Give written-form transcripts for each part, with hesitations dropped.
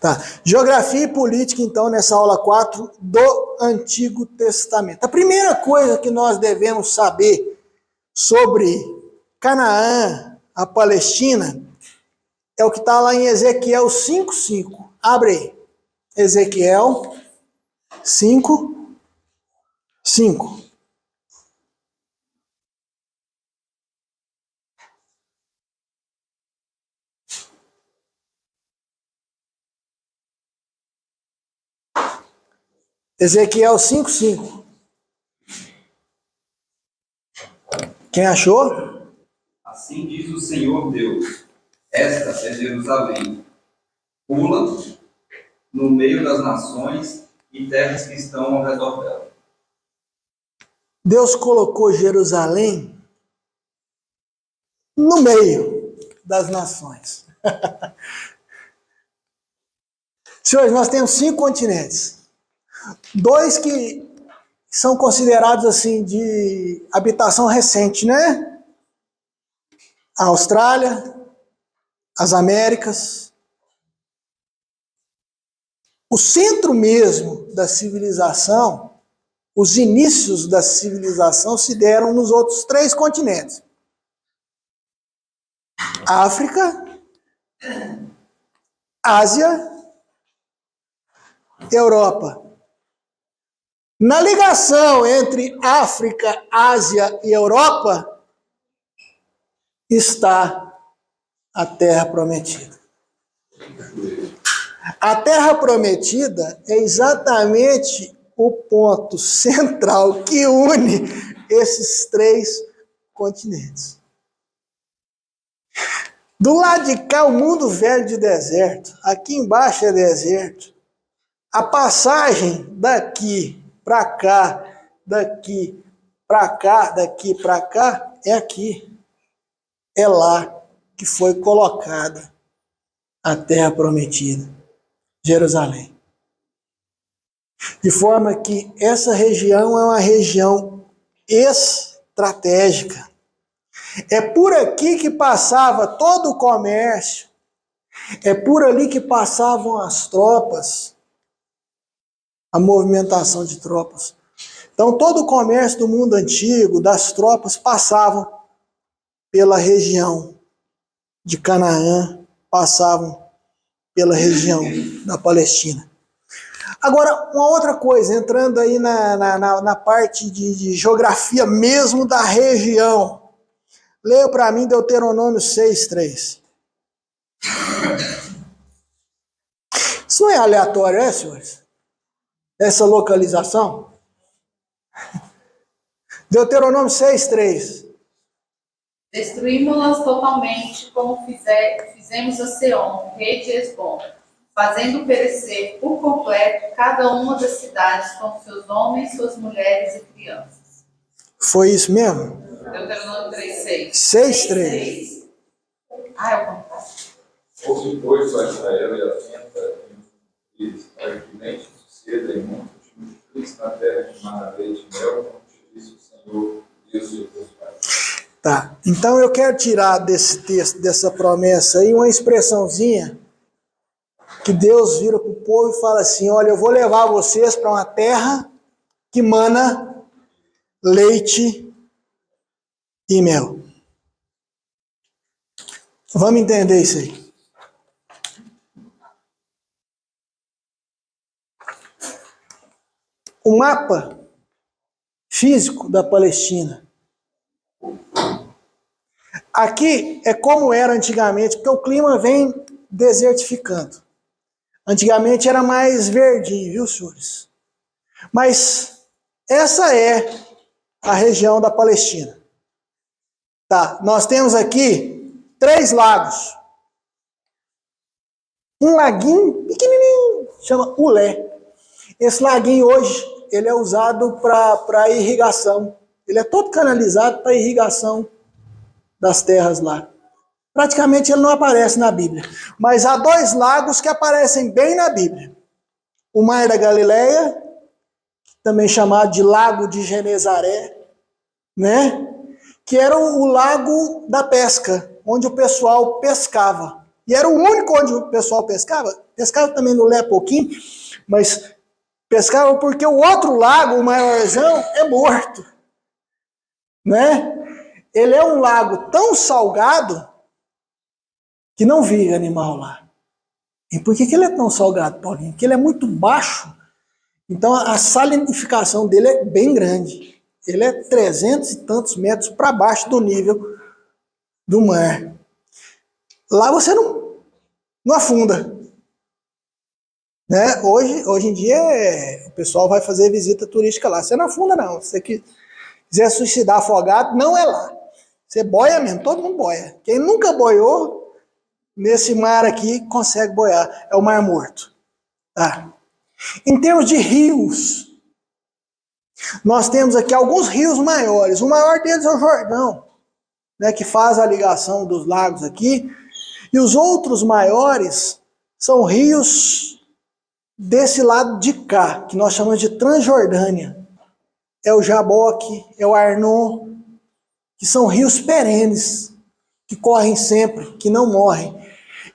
Tá. Geografia e política, então, nessa aula 4 do Antigo Testamento. A primeira coisa que nós devemos saber sobre Canaã, a Palestina, é o que está lá em Ezequiel 5:5. Abre aí. Ezequiel 5:5. Ezequiel 5:5. Quem achou? Assim diz o Senhor Deus, esta é Jerusalém, pula no meio das nações e terras que estão ao redor dela. Deus colocou Jerusalém no meio das nações. Senhores, nós temos 5 continentes. 2 que são considerados assim de habitação recente, né? A Austrália, as Américas. O centro mesmo da civilização, os inícios da civilização se deram nos outros 3 continentes. África, Ásia, Europa. Na ligação entre África, Ásia e Europa está a Terra Prometida. A Terra Prometida é exatamente o ponto central que une esses 3 continentes. Do lado de cá, o mundo velho de deserto. Aqui embaixo é deserto. A passagem daqui para cá, daqui para cá, daqui para cá, é aqui. É lá que foi colocada a Terra Prometida, Jerusalém. De forma que essa região é uma região estratégica. É por aqui que passava todo o comércio, é por ali que passavam as tropas, a movimentação de tropas. Então todo o comércio do mundo antigo, das tropas, passavam pela região de Canaã, passavam pela região da Palestina. Agora, uma outra coisa, entrando aí na parte de geografia mesmo da região. Leia para mim Deuteronômio 6:3. Isso não é aleatório, senhores? Essa localização? Deuteronômio 6:3. Destruímos-las totalmente, como fizemos a Seom, rei de Hesbom, fazendo perecer por completo cada uma das cidades com seus homens, suas mulheres e crianças. Foi isso mesmo? Deuteronômio 3:6. 6:3. Ah, é o contrário. Ouve, pois, ó Israel, e atenta, e para que nem te suceda e não te multipliques na terra de mana, leite e mel, como te disse o Senhor, Deus de teus pais. Tá, então eu quero tirar desse texto, dessa promessa aí, uma expressãozinha que Deus vira para o povo e fala assim: olha, eu vou levar vocês para uma terra que mana leite e mel. Vamos entender isso aí. O mapa físico da Palestina. Aqui é como era antigamente, porque o clima vem desertificando. Antigamente era mais verdinho, viu, senhores? Mas essa é a região da Palestina. Tá, nós temos aqui 3 lagos. Um laguinho pequenininho, chama Ulé. Esse laguinho hoje, ele é usado para irrigação. Ele é todo canalizado para irrigação das terras lá. Praticamente ele não aparece na Bíblia. Mas há 2 lagos que aparecem bem na Bíblia. O Mar da Galileia, também chamado de Lago de Genezaré, né? Que era o lago da pesca, onde o pessoal pescava. E era o único onde o pessoal pescava. Pescava também no Lé pouquinho, mas pescava porque o outro lago, o maiorzão, é morto. Né? Ele é um lago tão salgado que não vive animal lá. E por que ele é tão salgado, Paulinho? Porque ele é muito baixo. Então a salinificação dele é bem grande. Ele é 300 e tantos metros para baixo do nível do mar. Lá você não afunda. Né? Hoje em dia o pessoal vai fazer visita turística lá. Você não afunda não. Se você quiser suicidar afogado, não é lá. Você boia mesmo, todo mundo boia. Quem nunca boiou nesse mar aqui consegue boiar. É o Mar Morto. Tá? Em termos de rios, nós temos aqui alguns rios maiores. O maior deles é o Jordão, né, que faz a ligação dos lagos aqui. E os outros maiores são rios desse lado de cá, que nós chamamos de Transjordânia. É o Jaboque, é o Arnon, que são rios perenes, que correm sempre, que não morrem.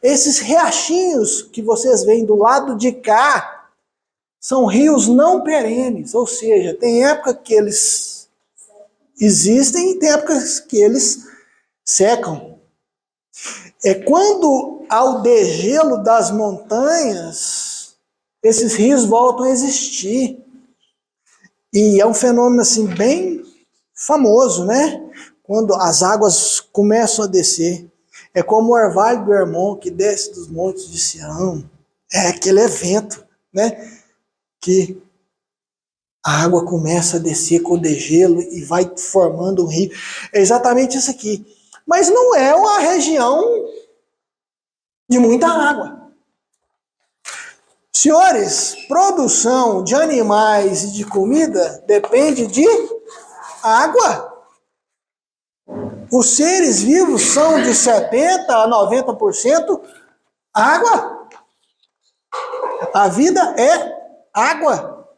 Esses riachinhos que vocês veem do lado de cá são rios não perenes, ou seja, tem época que eles existem e tem épocas que eles secam. É quando há o degelo das montanhas, esses rios voltam a existir. E é um fenômeno assim bem famoso, né? Quando as águas começam a descer. É como o orvalho do Hermon que desce dos montes de Sião. É aquele evento, né? Que a água começa a descer com o degelo e vai formando um rio. É exatamente isso aqui. Mas não é uma região de muita água. Senhores, produção de animais e de comida depende de água. Os seres vivos são de 70% a 90% água. A vida é água.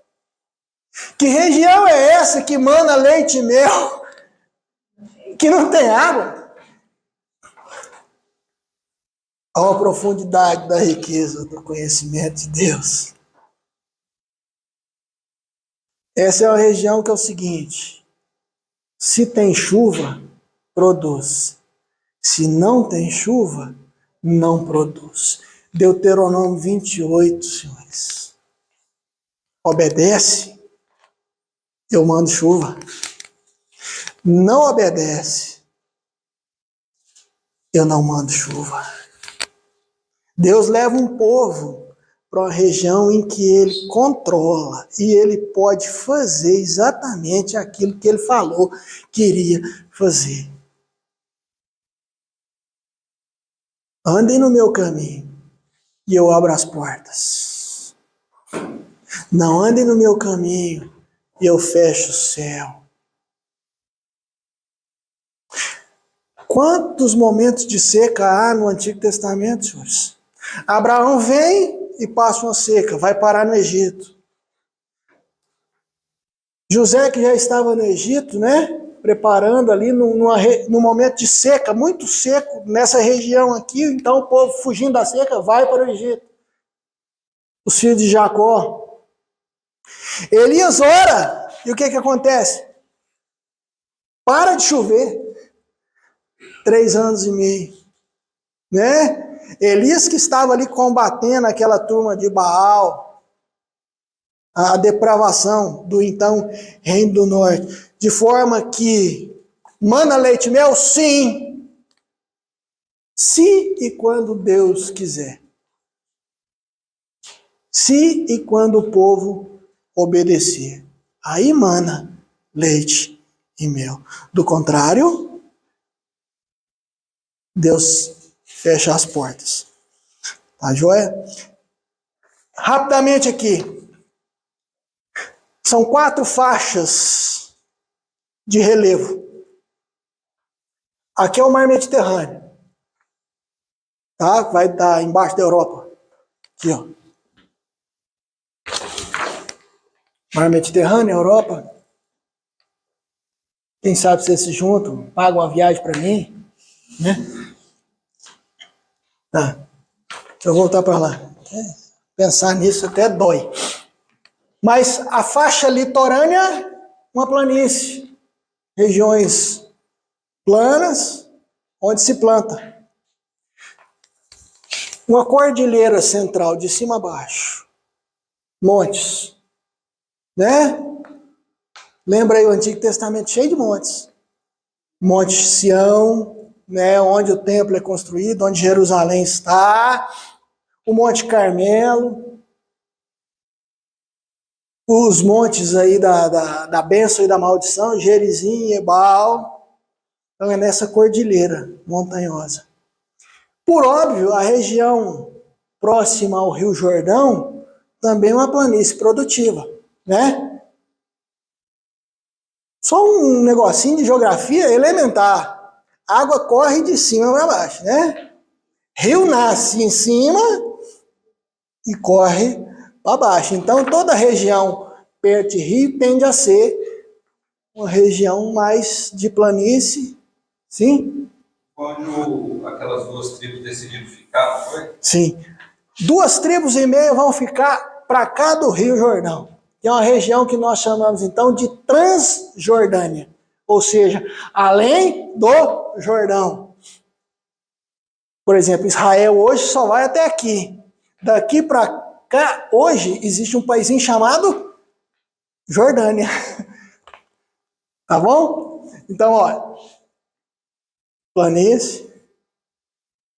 Que região é essa que mana leite e mel, que não tem água? Olha a profundidade da riqueza do conhecimento de Deus. Essa é uma região que é o seguinte: se tem chuva, produz. Se não tem chuva, não produz. Deuteronômio 28, senhores. Obedece, eu mando chuva. Não obedece, eu não mando chuva. Deus leva um povo para uma região em que ele controla e ele pode fazer exatamente aquilo que ele falou que iria fazer. Andem no meu caminho e eu abro as portas. Não andem no meu caminho e eu fecho o céu. Quantos momentos de seca há no Antigo Testamento, senhores? Abraão vem e passa uma seca, vai parar no Egito. José, que já estava no Egito, né? Preparando ali num momento de seca, muito seco nessa região aqui, então o povo fugindo da seca vai para o Egito. Os filhos de Jacó. Elias ora, e o que acontece? Para de chover. 3 anos e meio, né? Elias que estava ali combatendo aquela turma de Baal, a depravação do então Reino do Norte, de forma que mana leite e mel, sim, se e quando Deus quiser, se e quando o povo obedecer, aí mana leite e mel. Do contrário, Deus fecha as portas. Tá joia? Rapidamente aqui. São 4 faixas de relevo. Aqui é o Mar Mediterrâneo. Tá? Vai estar embaixo da Europa. Aqui, ó. Mar Mediterrâneo, Europa. Quem sabe vocês se juntam, pagam uma viagem para mim, né? Tá. Deixa eu voltar para lá. Pensar nisso até dói. Mas a faixa litorânea, uma planície. Regiões planas, onde se planta. Uma cordilheira central, de cima a baixo. Montes. Né? Lembra aí o Antigo Testamento cheio de montes. Monte Sião, né, onde o templo é construído, onde Jerusalém está. O Monte Carmelo. Os montes aí da bênção e da maldição, Gerizim e Ebal. Então é nessa cordilheira montanhosa. Por óbvio, a região próxima ao Rio Jordão também é uma planície produtiva, né? Só um negocinho de geografia elementar. A água corre de cima para baixo, né? Rio nasce em cima e corre para baixo. Então, toda a região perto de rio tende a ser uma região mais de planície, sim? Quando aquelas duas tribos decidiram ficar, não foi? Sim. 2,5 tribos vão ficar para cá do Rio Jordão, que é uma região que nós chamamos então de Transjordânia, ou seja, além do Jordão. Por exemplo, Israel hoje só vai até aqui. Daqui para cá, hoje, existe um paísinho chamado Jordânia. Tá bom? Então, olha, planície,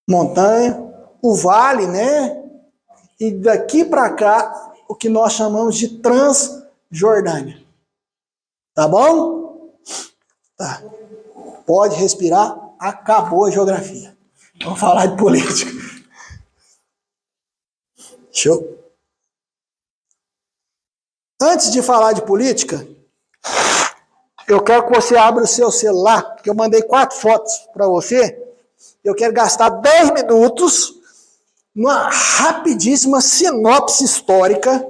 montanha, o vale, né? E daqui para cá, o que nós chamamos de Transjordânia. Tá bom? Tá. Pode respirar, acabou a geografia. Vamos falar de política. Show. Antes de falar de política, eu quero que você abra o seu celular, porque eu mandei 4 fotos para você. Eu quero gastar 10 minutos numa rapidíssima sinopse histórica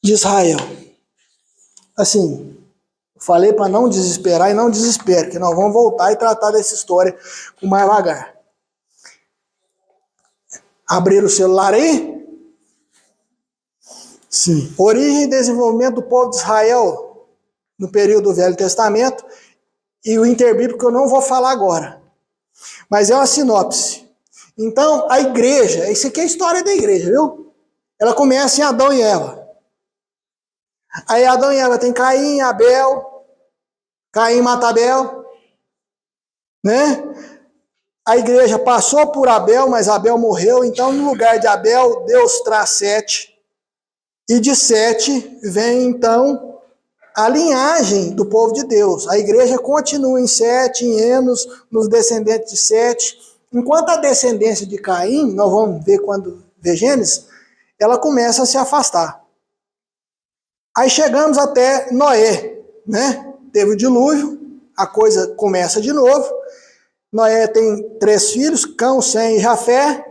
de Israel. Assim, eu falei para não desesperar e não desespere, que nós vamos voltar e tratar dessa história com mais vagar. Abrir o celular aí? Sim. Origem e desenvolvimento do povo de Israel no período do Velho Testamento e o interbíblico que eu não vou falar agora. Mas é uma sinopse. Então, a igreja, isso aqui é a história da igreja, viu? Ela começa em Adão e Eva. Aí Adão e Eva tem Caim, Abel. Caim mata Abel. Né? A igreja passou por Abel, mas Abel morreu. Então, no lugar de Abel, Deus traz Sete. E de Sete vem, então, a linhagem do povo de Deus. A igreja continua em Sete, em Enos, nos descendentes de Sete. Enquanto a descendência de Caim, nós vamos ver quando ver Gênesis, ela começa a se afastar. Aí chegamos até Noé, né? Teve o dilúvio, a coisa começa de novo. Noé tem 3 filhos, Cão, Sem e Jafé.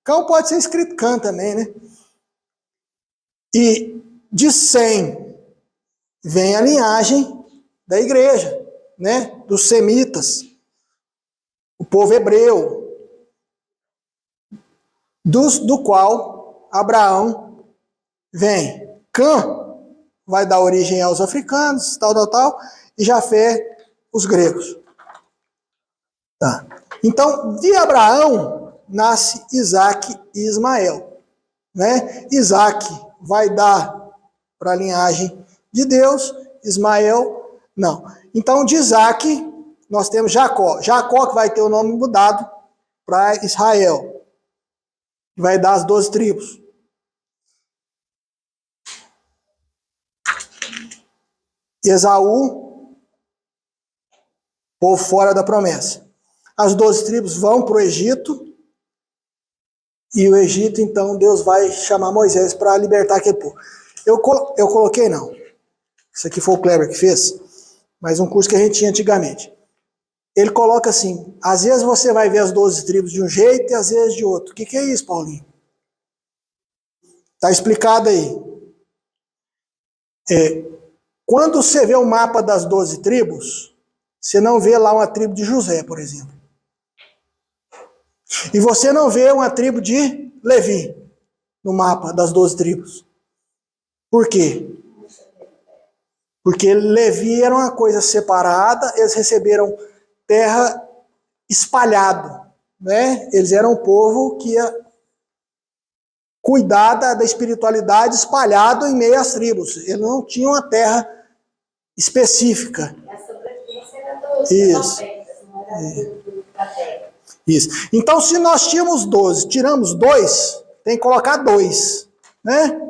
Cão pode ser escrito Cã também, né? E de Sem vem a linhagem da igreja, né? Dos semitas, o povo hebreu, do qual Abraão vem. Cã vai dar origem aos africanos, tal, e Jafé, os gregos. Tá. Então, de Abraão nasce Isaac e Ismael. Né? Isaac vai dar para a linhagem de Deus, Ismael não. Então, de Isaac, nós temos Jacó. Jacó que vai ter o nome mudado para Israel. Vai dar as 12 tribos. Esaú, povo fora da promessa. As 12 tribos vão para o Egito. E o Egito, então, Deus vai chamar Moisés para libertar aquele povo. Eu coloquei, não. Isso aqui foi o Kleber que fez. Mas um curso que a gente tinha antigamente. Ele coloca assim, às vezes você vai ver as 12 tribos de um jeito e às vezes de outro. O que é isso, Paulinho? Está explicado aí. Quando você vê o mapa das 12 tribos, você não vê lá uma tribo de José, por exemplo. E você não vê uma tribo de Levi no mapa das 12 tribos. Por quê? Porque Levi era uma coisa separada, eles receberam terra espalhado, né? Eles eram um povo que ia cuidar da espiritualidade espalhado em meio às tribos. Eles não tinham uma terra específica. A sobrevivência era dos Isso. profetas, não era da terra. Isso. Então, se nós tínhamos 12, tiramos 2, tem que colocar 2, né?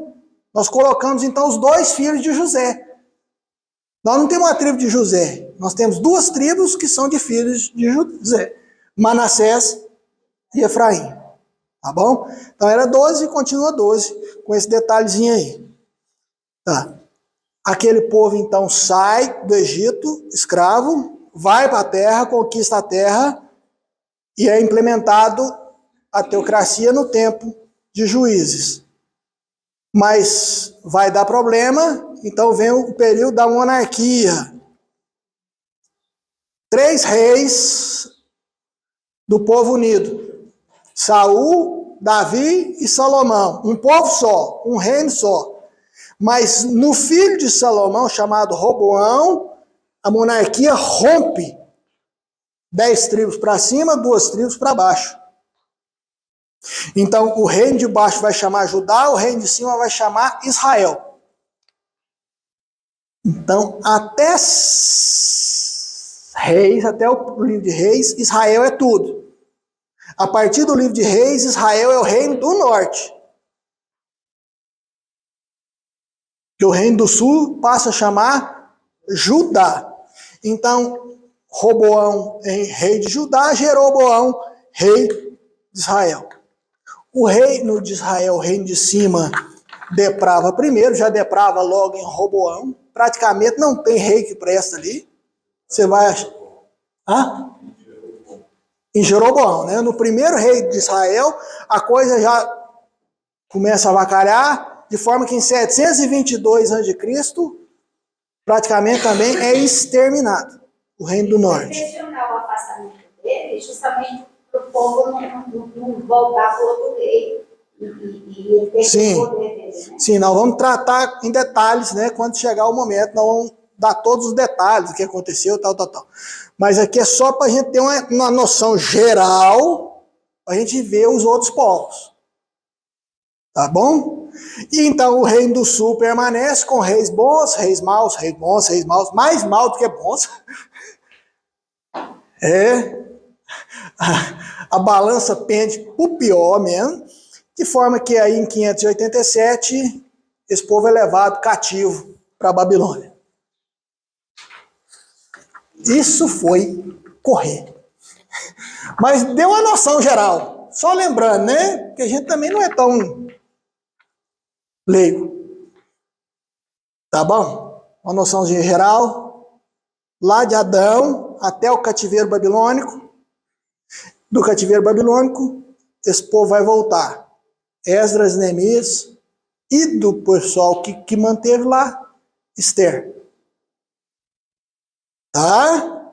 Nós colocamos, então, os 2 filhos de José. Nós não temos uma tribo de José. Nós temos 2 tribos que são de filhos de José. Manassés e Efraim. Tá bom? Então, era 12 e continua 12, com esse detalhezinho aí. Tá. Aquele povo, então, sai do Egito, escravo, vai para a terra, conquista a terra, e é implementado a teocracia no tempo de Juízes. Mas vai dar problema, então vem o período da monarquia. 3 reis do povo unido. Saul, Davi e Salomão. Um povo só, um reino só. Mas no filho de Salomão, chamado Roboão, a monarquia rompe. 10 tribos para cima, 2 tribos para baixo. Então, o reino de baixo vai chamar Judá, o reino de cima vai chamar Israel. Então, até Reis, até o livro de Reis, Israel é tudo. A partir do livro de Reis, Israel é o reino do norte. Que o reino do sul passa a chamar Judá. Então, Roboão, rei de Judá, Jeroboão, rei de Israel. O reino de Israel, o reino de cima, deprava primeiro, já deprava logo em Roboão. Praticamente não tem rei que presta ali. Você vai achar. Hã? Em Jeroboão, né? No primeiro rei de Israel, a coisa já começa a avacalhar, de forma que em 722 a.C., praticamente também é exterminado o reino do norte. Intencional o afastamento dele, justamente para o povo não voltar para o outro rei. E ele tem Sim. o poder dele, né? Sim, nós vamos tratar em detalhes, né? Quando chegar o momento, nós vamos dar todos os detalhes do que aconteceu, tal. Mas aqui é só para a gente ter uma noção geral, para a gente ver os outros povos. Tá bom? E então o reino do sul permanece com reis bons, reis maus, reis bons, reis maus, mais mal do que bons. A balança pende para o pior mesmo, de forma que aí em 587 esse povo é levado cativo para a Babilônia. Isso foi correr. Mas deu uma noção geral. Só lembrando, né? Que a gente também não é tão leigo. Tá bom? Uma noção geral. Lá de Adão até o cativeiro babilônico. Do cativeiro babilônico, esse povo vai voltar. Esdras, Neemias e do pessoal que manteve lá, Esther. Tá?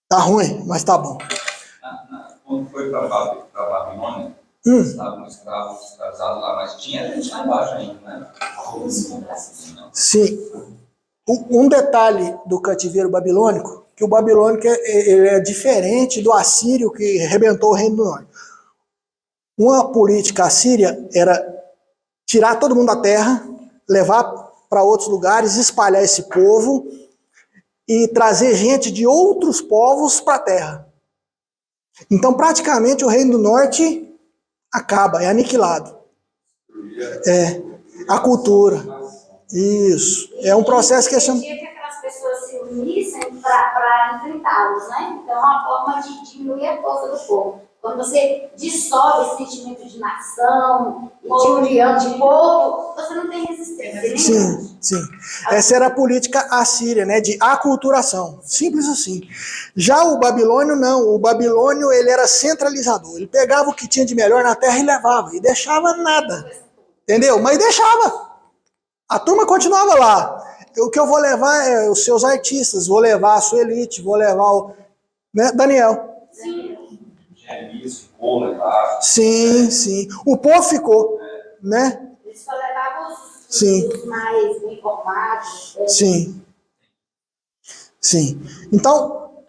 Tá ruim, mas tá bom. Quando foi para Babilônia, estavam escravos casados lá, mas tinha gente lá embaixo ainda, né? Sim. Um detalhe do cativeiro babilônico, que o babilônico ele é diferente do assírio que arrebentou o reino do norte. Uma política assíria era tirar todo mundo da terra, levar para outros lugares, espalhar esse povo e trazer gente de outros povos para a terra. Então, praticamente, o reino do norte acaba, é aniquilado. A cultura. Isso. É um processo que chama... que aquelas pessoas se unissem para enfrentá-los, né? Então, é uma forma de diminuir a força do povo. Quando você dissolve esse sentimento de nação, de união, de povo, você não tem resistência. Sim. Essa era a política assíria, né? De aculturação. Simples assim. Já o babilônio, não. O babilônio, ele era centralizador. Ele pegava o que tinha de melhor na terra e levava. E deixava nada. Entendeu? Mas deixava. A turma continuava lá. O que eu vou levar é os seus artistas, vou levar a sua elite, vou levar o... Né, Daniel? Sim. Jeremias ficou lá. Sim, sim. O povo ficou, né? Eles só levavam Sim. os mais bem formados. Sim. Sim. Então,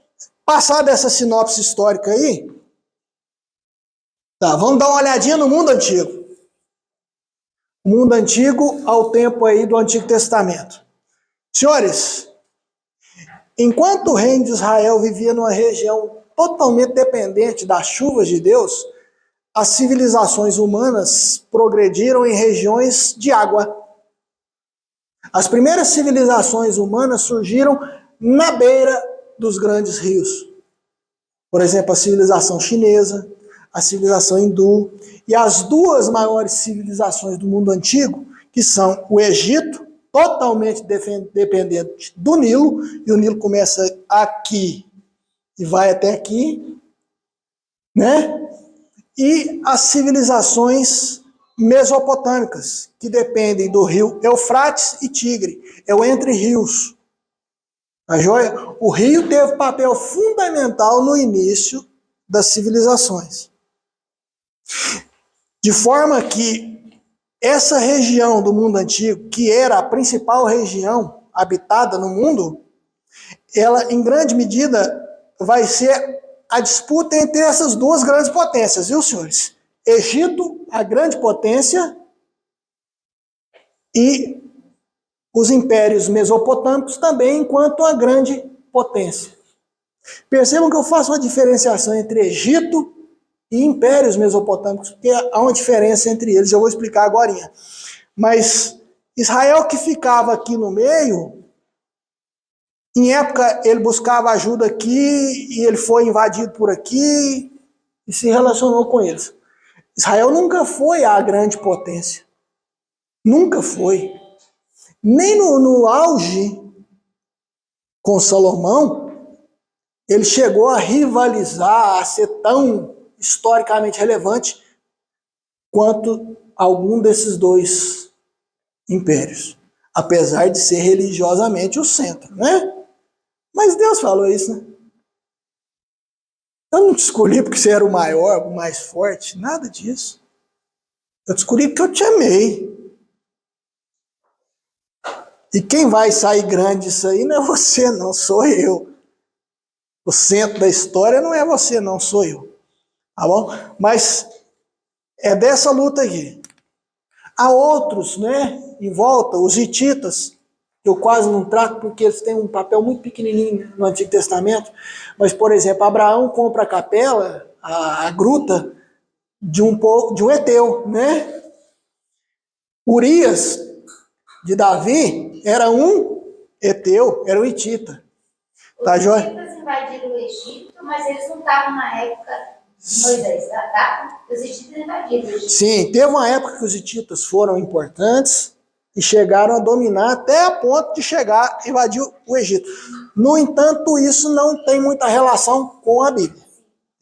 passada essa sinopse histórica aí, tá, vamos dar uma olhadinha no mundo antigo. O mundo antigo ao tempo aí do Antigo Testamento. Senhores, enquanto o reino de Israel vivia numa região totalmente dependente das chuvas de Deus, as civilizações humanas progrediram em regiões de água. As primeiras civilizações humanas surgiram na beira dos grandes rios. Por exemplo, a civilização chinesa, a civilização hindu e as duas maiores civilizações do mundo antigo, que são o Egito, totalmente dependente do Nilo, e o Nilo começa aqui e vai até aqui, né? E as civilizações mesopotâmicas, que dependem do rio Eufrates e Tigre, é o entre rios. Tá joia? O rio teve papel fundamental no início das civilizações. De forma que essa região do mundo antigo, que era a principal região habitada no mundo, ela, em grande medida, vai ser a disputa entre essas duas grandes potências, viu, senhores? Egito, a grande potência, e os impérios mesopotâmicos também, enquanto a grande potência. Percebam que eu faço uma diferenciação entre Egito e impérios mesopotâmicos, porque há uma diferença entre eles, eu vou explicar agora. Mas Israel, que ficava aqui no meio, em época ele buscava ajuda aqui, e ele foi invadido por aqui, e se relacionou com eles. Israel nunca foi a grande potência. Nunca foi. Nem no auge com Salomão, ele chegou a rivalizar, a ser tão historicamente relevante quanto algum desses dois impérios. Apesar de ser religiosamente o centro, né? Mas Deus falou isso, né? Eu não te escolhi porque você era o maior, o mais forte, nada disso. Eu te escolhi porque eu te amei. E quem vai sair grande disso aí não é você, não, sou eu. O centro da história não é você, não, sou eu. Tá bom? Mas é dessa luta aqui. Há outros, né, em volta, os hititas, que eu quase não trato porque eles têm um papel muito pequenininho no Antigo Testamento. Mas, por exemplo, Abraão compra a capela, a gruta, de um heteu, né? Urias, de Davi, era um heteu, era um hitita. Tá, joia? Os hititas invadiram o Egito, mas eles não estavam na época de Moisés, tá? Os hititas invadiram o Egito. Sim, teve uma época que os hititas foram importantes e chegaram a dominar até a ponto de chegar a invadir o Egito. No entanto, isso não tem muita relação com a Bíblia.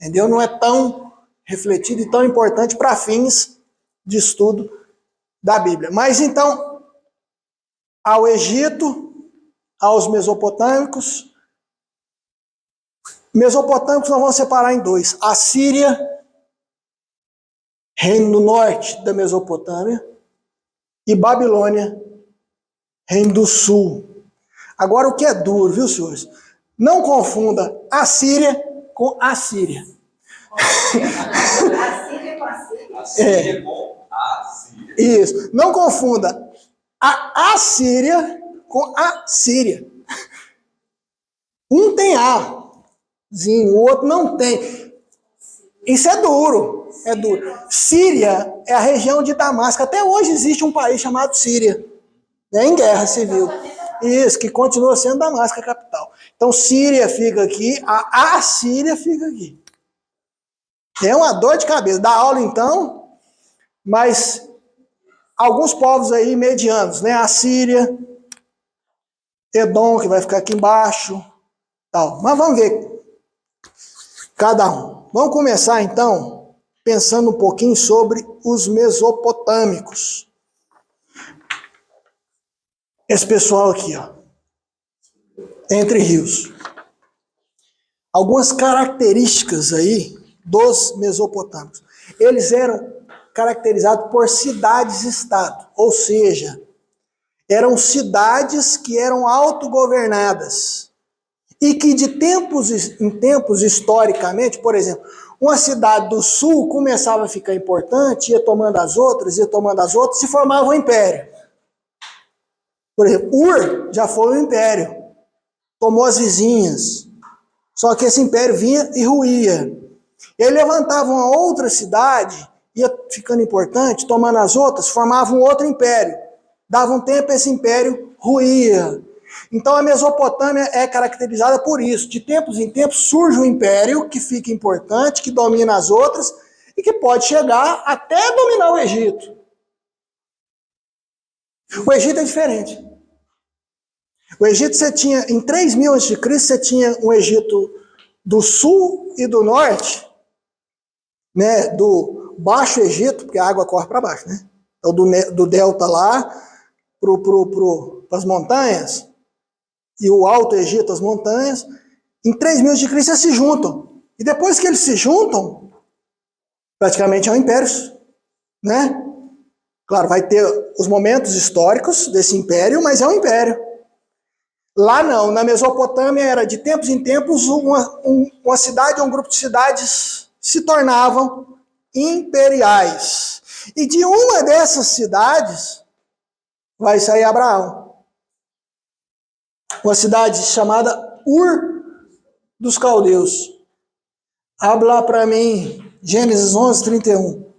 Entendeu? Não é tão refletido e tão importante para fins de estudo da Bíblia. Mas então, ao Egito, aos mesopotâmicos. Mesopotâmicos nós vamos separar em dois. A Síria, reino do norte da Mesopotâmia, e Babilônia, reino do sul. Agora o que é duro, viu, senhores? Não confunda a Síria com a Síria. A Síria com a Síria. A Síria com a Síria. Isso. Não confunda a Assíria com a Síria. Um tem Azinho, o outro não tem. Isso é duro. É duro. Síria é a região de Damasco. Até hoje existe um país chamado Síria, né, em guerra civil. Isso, que continua sendo Damasco a capital. Então Síria fica aqui, a Assíria fica aqui. É uma dor de cabeça. Dá aula então, mas alguns povos aí medianos, né? A Síria, Edom, que vai ficar aqui embaixo, tal. Mas vamos ver cada um. Vamos começar então pensando um pouquinho sobre os mesopotâmicos. Esse pessoal aqui, ó, entre rios. Algumas características aí dos mesopotâmicos. Eles eram caracterizados por cidades-estado, ou seja, eram cidades que eram autogovernadas e que de tempos em tempos, historicamente, por exemplo, uma cidade do sul começava a ficar importante, ia tomando as outras, e formava um império. Por exemplo, Ur já foi um império, tomou as vizinhas, só que esse império vinha e ruía. E aí levantava uma outra cidade, ia ficando importante, tomando as outras, formava um outro império. Dava um tempo, esse império ruía. Então a Mesopotâmia é caracterizada por isso. De tempos em tempos surge um império que fica importante, que domina as outras e que pode chegar até dominar o Egito. O Egito é diferente. O Egito você tinha, em 3000 a.C., você tinha um Egito do sul e do norte, né, do Baixo Egito, porque a água corre para baixo, né? Então do delta lá para as montanhas, e o Alto Egito, as montanhas, em 3000 a.C. eles se juntam. E depois que eles se juntam, praticamente é um império, né? Claro, vai ter os momentos históricos desse império, mas é um império. Lá não, na Mesopotâmia era de tempos em tempos uma cidade ou um grupo de cidades se tornavam imperiais. E de uma dessas cidades vai sair Abraão. Uma cidade chamada Ur dos Caldeus. Habla para mim, Gênesis 11, 31.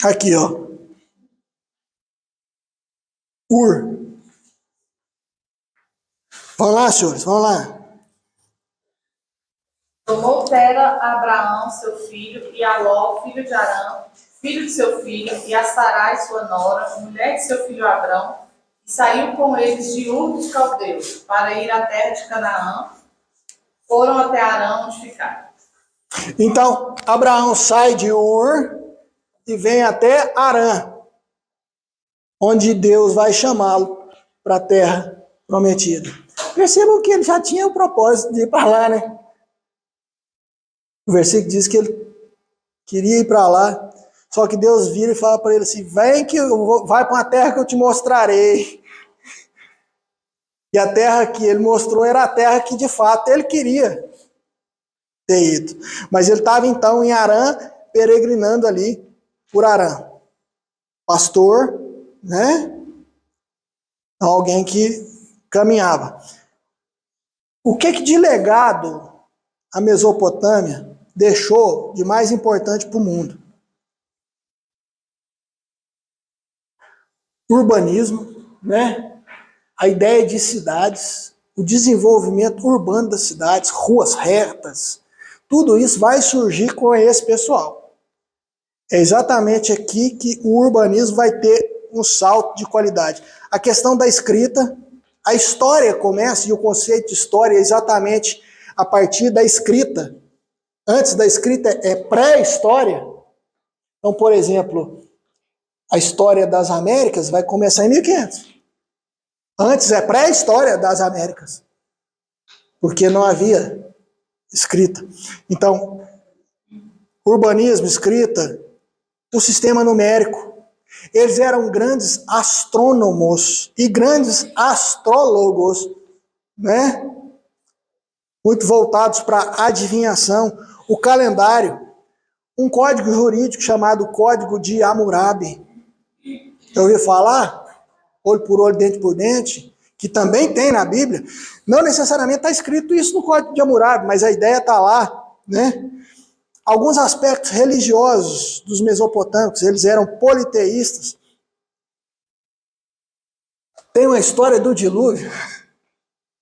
Aqui, ó. Ur. Vamos lá, senhores, vamos lá. Tomou Tera a Abraão, seu filho, e a Ló, filho de Arã, filho de seu filho, e a Sarai, sua nora, mulher de seu filho Abrão, e saiu com eles de Ur dos Caldeus, para ir à terra de Canaã. Foram até Arã, onde ficaram. Então, Abraão sai de Ur e vem até Arã, onde Deus vai chamá-lo para a terra prometida. Percebam que ele já tinha o propósito de ir para lá, né? O versículo diz que ele queria ir para lá, só que Deus vira e fala para ele assim: vem que vai para uma terra que eu te mostrarei. E a terra que ele mostrou era a terra que de fato ele queria ter ido. Mas ele estava então em Arã, peregrinando ali por Arã. Pastor, né? Alguém que caminhava. O que de legado a Mesopotâmia deixou de mais importante para o mundo? Urbanismo, né? A ideia de cidades, o desenvolvimento urbano das cidades, ruas retas, tudo isso vai surgir com esse pessoal. É exatamente aqui que o urbanismo vai ter um salto de qualidade. A questão da escrita, a história começa, e o conceito de história é exatamente a partir da escrita. Antes da escrita é pré-história. Então, por exemplo, a história das Américas vai começar em 1500. Antes é pré-história das Américas, porque não havia escrita. Então, urbanismo, escrita, o sistema numérico. Eles eram grandes astrônomos e grandes astrólogos, né? Muito voltados para a adivinhação. O calendário, um código jurídico chamado Código de Hammurabi. Já ouviu falar? Olho por olho, dente por dente, que também tem na Bíblia. Não necessariamente está escrito isso no Código de Hammurabi, mas a ideia está lá, né? Alguns aspectos religiosos dos mesopotâmicos, eles eram politeístas. Tem uma história do dilúvio.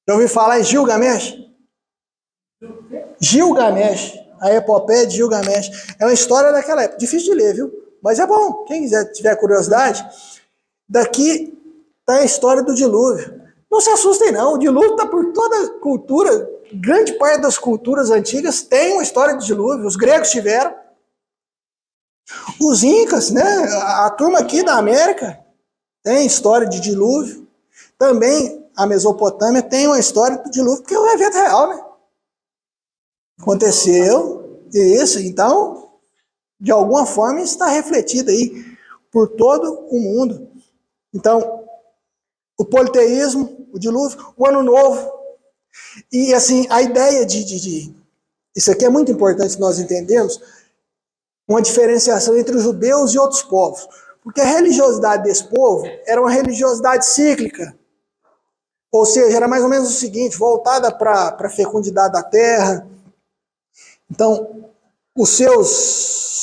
Já ouviu falar em Gilgamesh? Gilgamesh, a epopeia de Gilgamesh. É uma história daquela época. Difícil de ler, viu? Mas é bom. Quem quiser, tiver curiosidade, daqui está a história do dilúvio. Não se assustem não, o dilúvio está por toda a cultura, grande parte das culturas antigas tem uma história de dilúvio, os gregos tiveram, os incas, né, a turma aqui da América tem história de dilúvio, também a Mesopotâmia tem uma história do dilúvio, porque é um evento real, né? Aconteceu, isso, então, de alguma forma, isso está refletido aí por todo o mundo. Então, o politeísmo, o dilúvio, o ano novo, e assim, a ideia isso aqui é muito importante nós entendermos, uma diferenciação entre os judeus e outros povos. Porque a religiosidade desse povo era uma religiosidade cíclica. Ou seja, era mais ou menos o seguinte, voltada para a fecundidade da terra. Então, os seus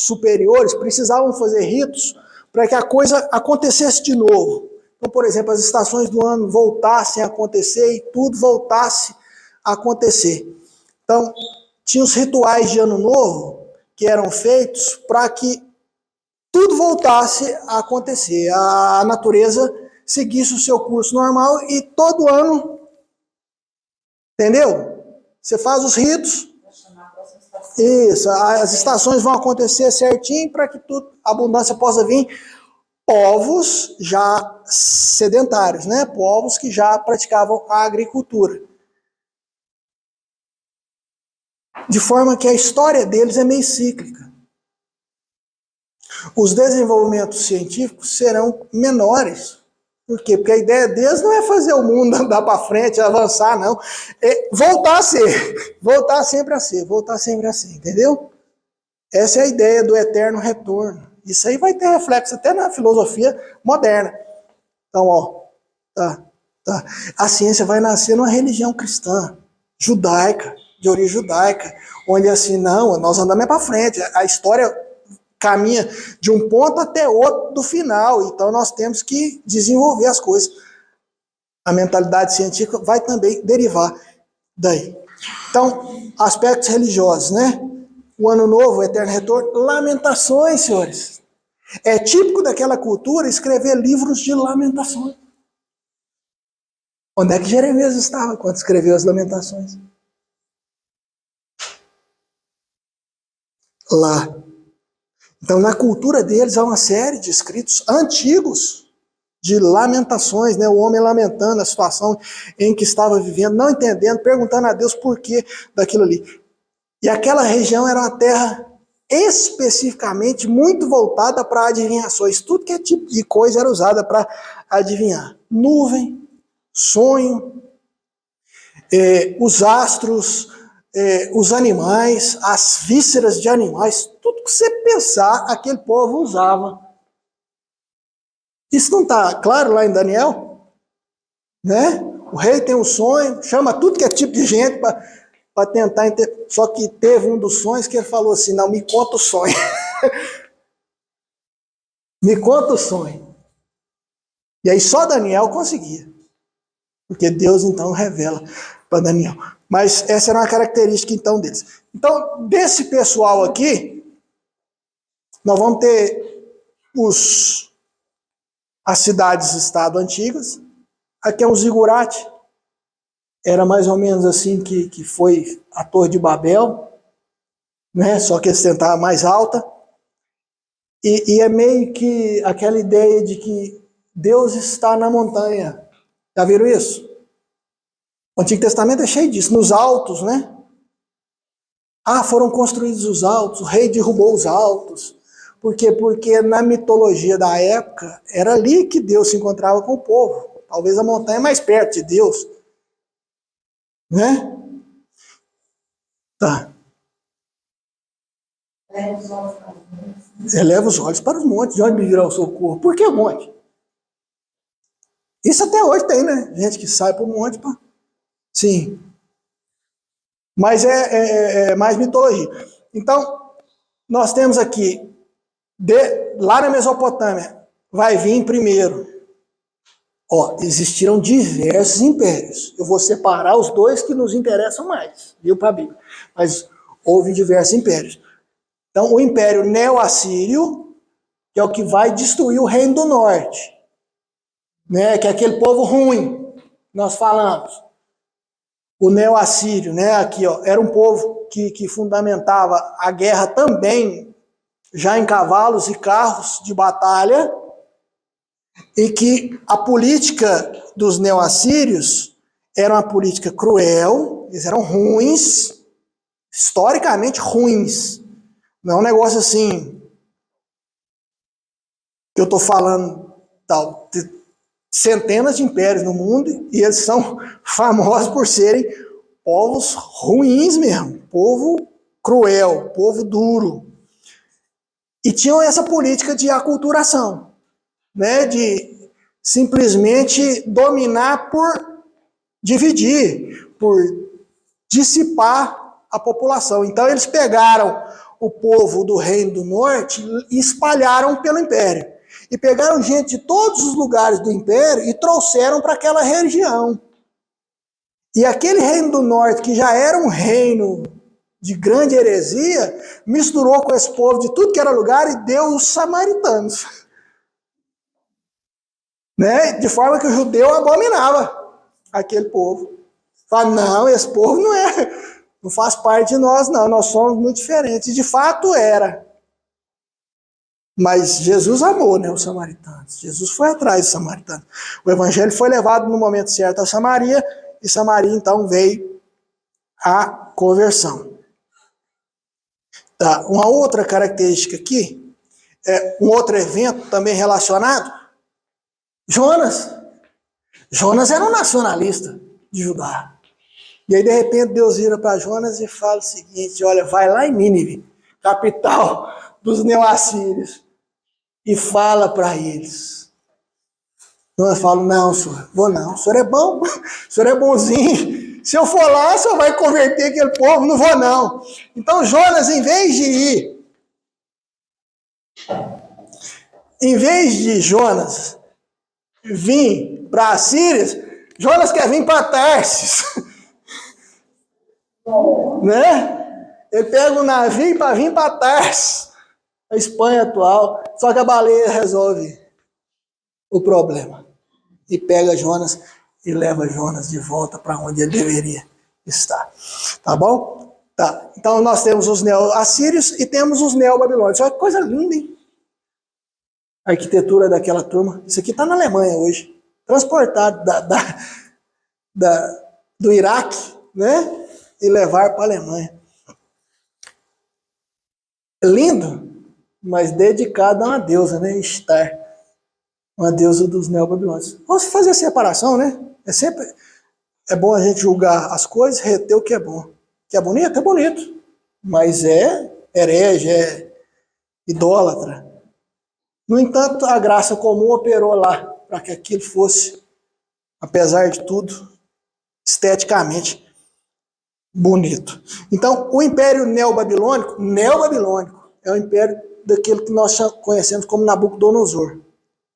superiores precisavam fazer ritos para que a coisa acontecesse de novo. Então, por exemplo, as estações do ano voltassem a acontecer e tudo voltasse a acontecer. Então, tinha os rituais de ano novo que eram feitos para que tudo voltasse a acontecer. A natureza seguisse o seu curso normal e todo ano, entendeu? Você faz os ritos, isso, as estações vão acontecer certinho para que tudo, a abundância possa vir. Povos já sedentários, né? Povos que já praticavam a agricultura. De forma que a história deles é meio cíclica. Os desenvolvimentos científicos serão menores. Por quê? Porque a ideia deles não é fazer o mundo andar para frente, avançar, não. É voltar a ser. Voltar sempre a ser. Voltar sempre a ser. Entendeu? Essa é a ideia do eterno retorno. Isso aí vai ter reflexo até na filosofia moderna. Então, ó, tá. A ciência vai nascer numa religião cristã, judaica, de origem judaica, onde assim, não, nós andamos para frente. A história caminha de um ponto até outro do final, então nós temos que desenvolver as coisas. A mentalidade científica vai também derivar daí. Então, aspectos religiosos, né? O ano novo, o eterno retorno, lamentações, senhores. É típico daquela cultura escrever livros de lamentações. Onde é que Jeremias estava quando escreveu as lamentações? Lá. Então, na cultura deles, há uma série de escritos antigos de lamentações, né? O homem lamentando a situação em que estava vivendo, não entendendo, perguntando a Deus por que daquilo ali. E aquela região era uma terra especificamente muito voltada para adivinhações. Tudo que é tipo de coisa era usada para adivinhar. Nuvem, sonho, os astros, os animais, as vísceras de animais, tudo que você pensar, aquele povo usava. Isso não está claro lá em Daniel? Né? O rei tem um sonho, chama tudo que é tipo de gente para tentar entender. Só que teve um dos sonhos que ele falou assim, não, me conta o sonho. Me conta o sonho. E aí só Daniel conseguia. Porque Deus então revela para Daniel. Mas essa era uma característica então deles. Então, desse pessoal aqui, nós vamos ter as cidades-estado antigas. Aqui é um zigurate. Era mais ou menos assim que foi a Torre de Babel, né? Só que eles tentavam mais alta. E é meio que aquela ideia de que Deus está na montanha. Já viram isso? O Antigo Testamento é cheio disso, nos altos, né? Ah, foram construídos os altos, o rei derrubou os altos. Por quê? Porque na mitologia da época, era ali que Deus se encontrava com o povo. Talvez a montanha mais perto de Deus. Né? Tá. Eleva os olhos para os montes, de onde me virá o socorro. Por que monte? Isso até hoje tem, né? Gente que sai para o monte para... Sim. Mas é mais mitologia. Então, nós temos aqui, lá na Mesopotâmia, vai vir primeiro. Ó, existiram diversos impérios. Eu vou separar os dois que nos interessam mais, viu, para a Bíblia. Mas houve diversos impérios. Então, o Império Neo-Assírio, que é o que vai destruir o Reino do Norte, né? Que é aquele povo ruim, nós falamos. O Neo-Assírio, né? Aqui, ó, era um povo que fundamentava a guerra também, já em cavalos e carros de batalha, e que a política dos neo-assírios era uma política cruel, eles eram ruins, historicamente ruins. Não é um negócio assim que eu estou falando tal. Centenas de impérios no mundo e eles são famosos por serem povos ruins mesmo, povo cruel, povo duro. E tinham essa política de aculturação, né, de simplesmente dominar por dividir, por dissipar a população. Então eles pegaram o povo do Reino do Norte e espalharam pelo Império. E pegaram gente de todos os lugares do Império e trouxeram para aquela região. E aquele Reino do Norte, que já era um reino de grande heresia, misturou com esse povo de tudo que era lugar e deu os samaritanos. Né? De forma que o judeu abominava aquele povo. Fala, não, esse povo não faz parte de nós, não. Nós somos muito diferentes. E de fato era. Mas Jesus amou, né, os samaritanos. Jesus foi atrás dos samaritanos. O evangelho foi levado no momento certo a Samaria, e Samaria então veio a conversão. Tá. Uma outra característica aqui, um outro evento também relacionado, Jonas. Jonas era um nacionalista de Judá. E aí, de repente, Deus vira para Jonas e fala o seguinte, olha, vai lá em Nínive, capital dos neoassírios, e fala para eles. Jonas fala, não, senhor, vou não, o senhor é bom, o senhor é bonzinho, se eu for lá, o senhor vai converter aquele povo, não vou não. Então Jonas, em vez de Jonas vir para Assíria, Jonas quer vir para Tarsis. Né? Ele pega um navio para vir para Tarsis, a Espanha atual, só que a baleia resolve o problema. E pega Jonas e leva Jonas de volta para onde ele deveria estar. Tá bom? Tá. Então nós temos os neo-assírios e temos os neo-babilônios. Olha que coisa linda, hein? A arquitetura daquela turma. Isso aqui está na Alemanha hoje. Transportado do Iraque, né? E levar para a Alemanha. Lindo, mas dedicado a uma deusa, né? Estar. Uma deusa dos neobabilônios. Vamos fazer a separação, né? É bom a gente julgar as coisas, reter o que é bom. O que é bonito, é bonito. Mas é herege, é idólatra. No entanto, a graça comum operou lá para que aquilo fosse, apesar de tudo, esteticamente bonito. Então, o Império Neobabilônico é o império daquilo que nós conhecemos como Nabucodonosor.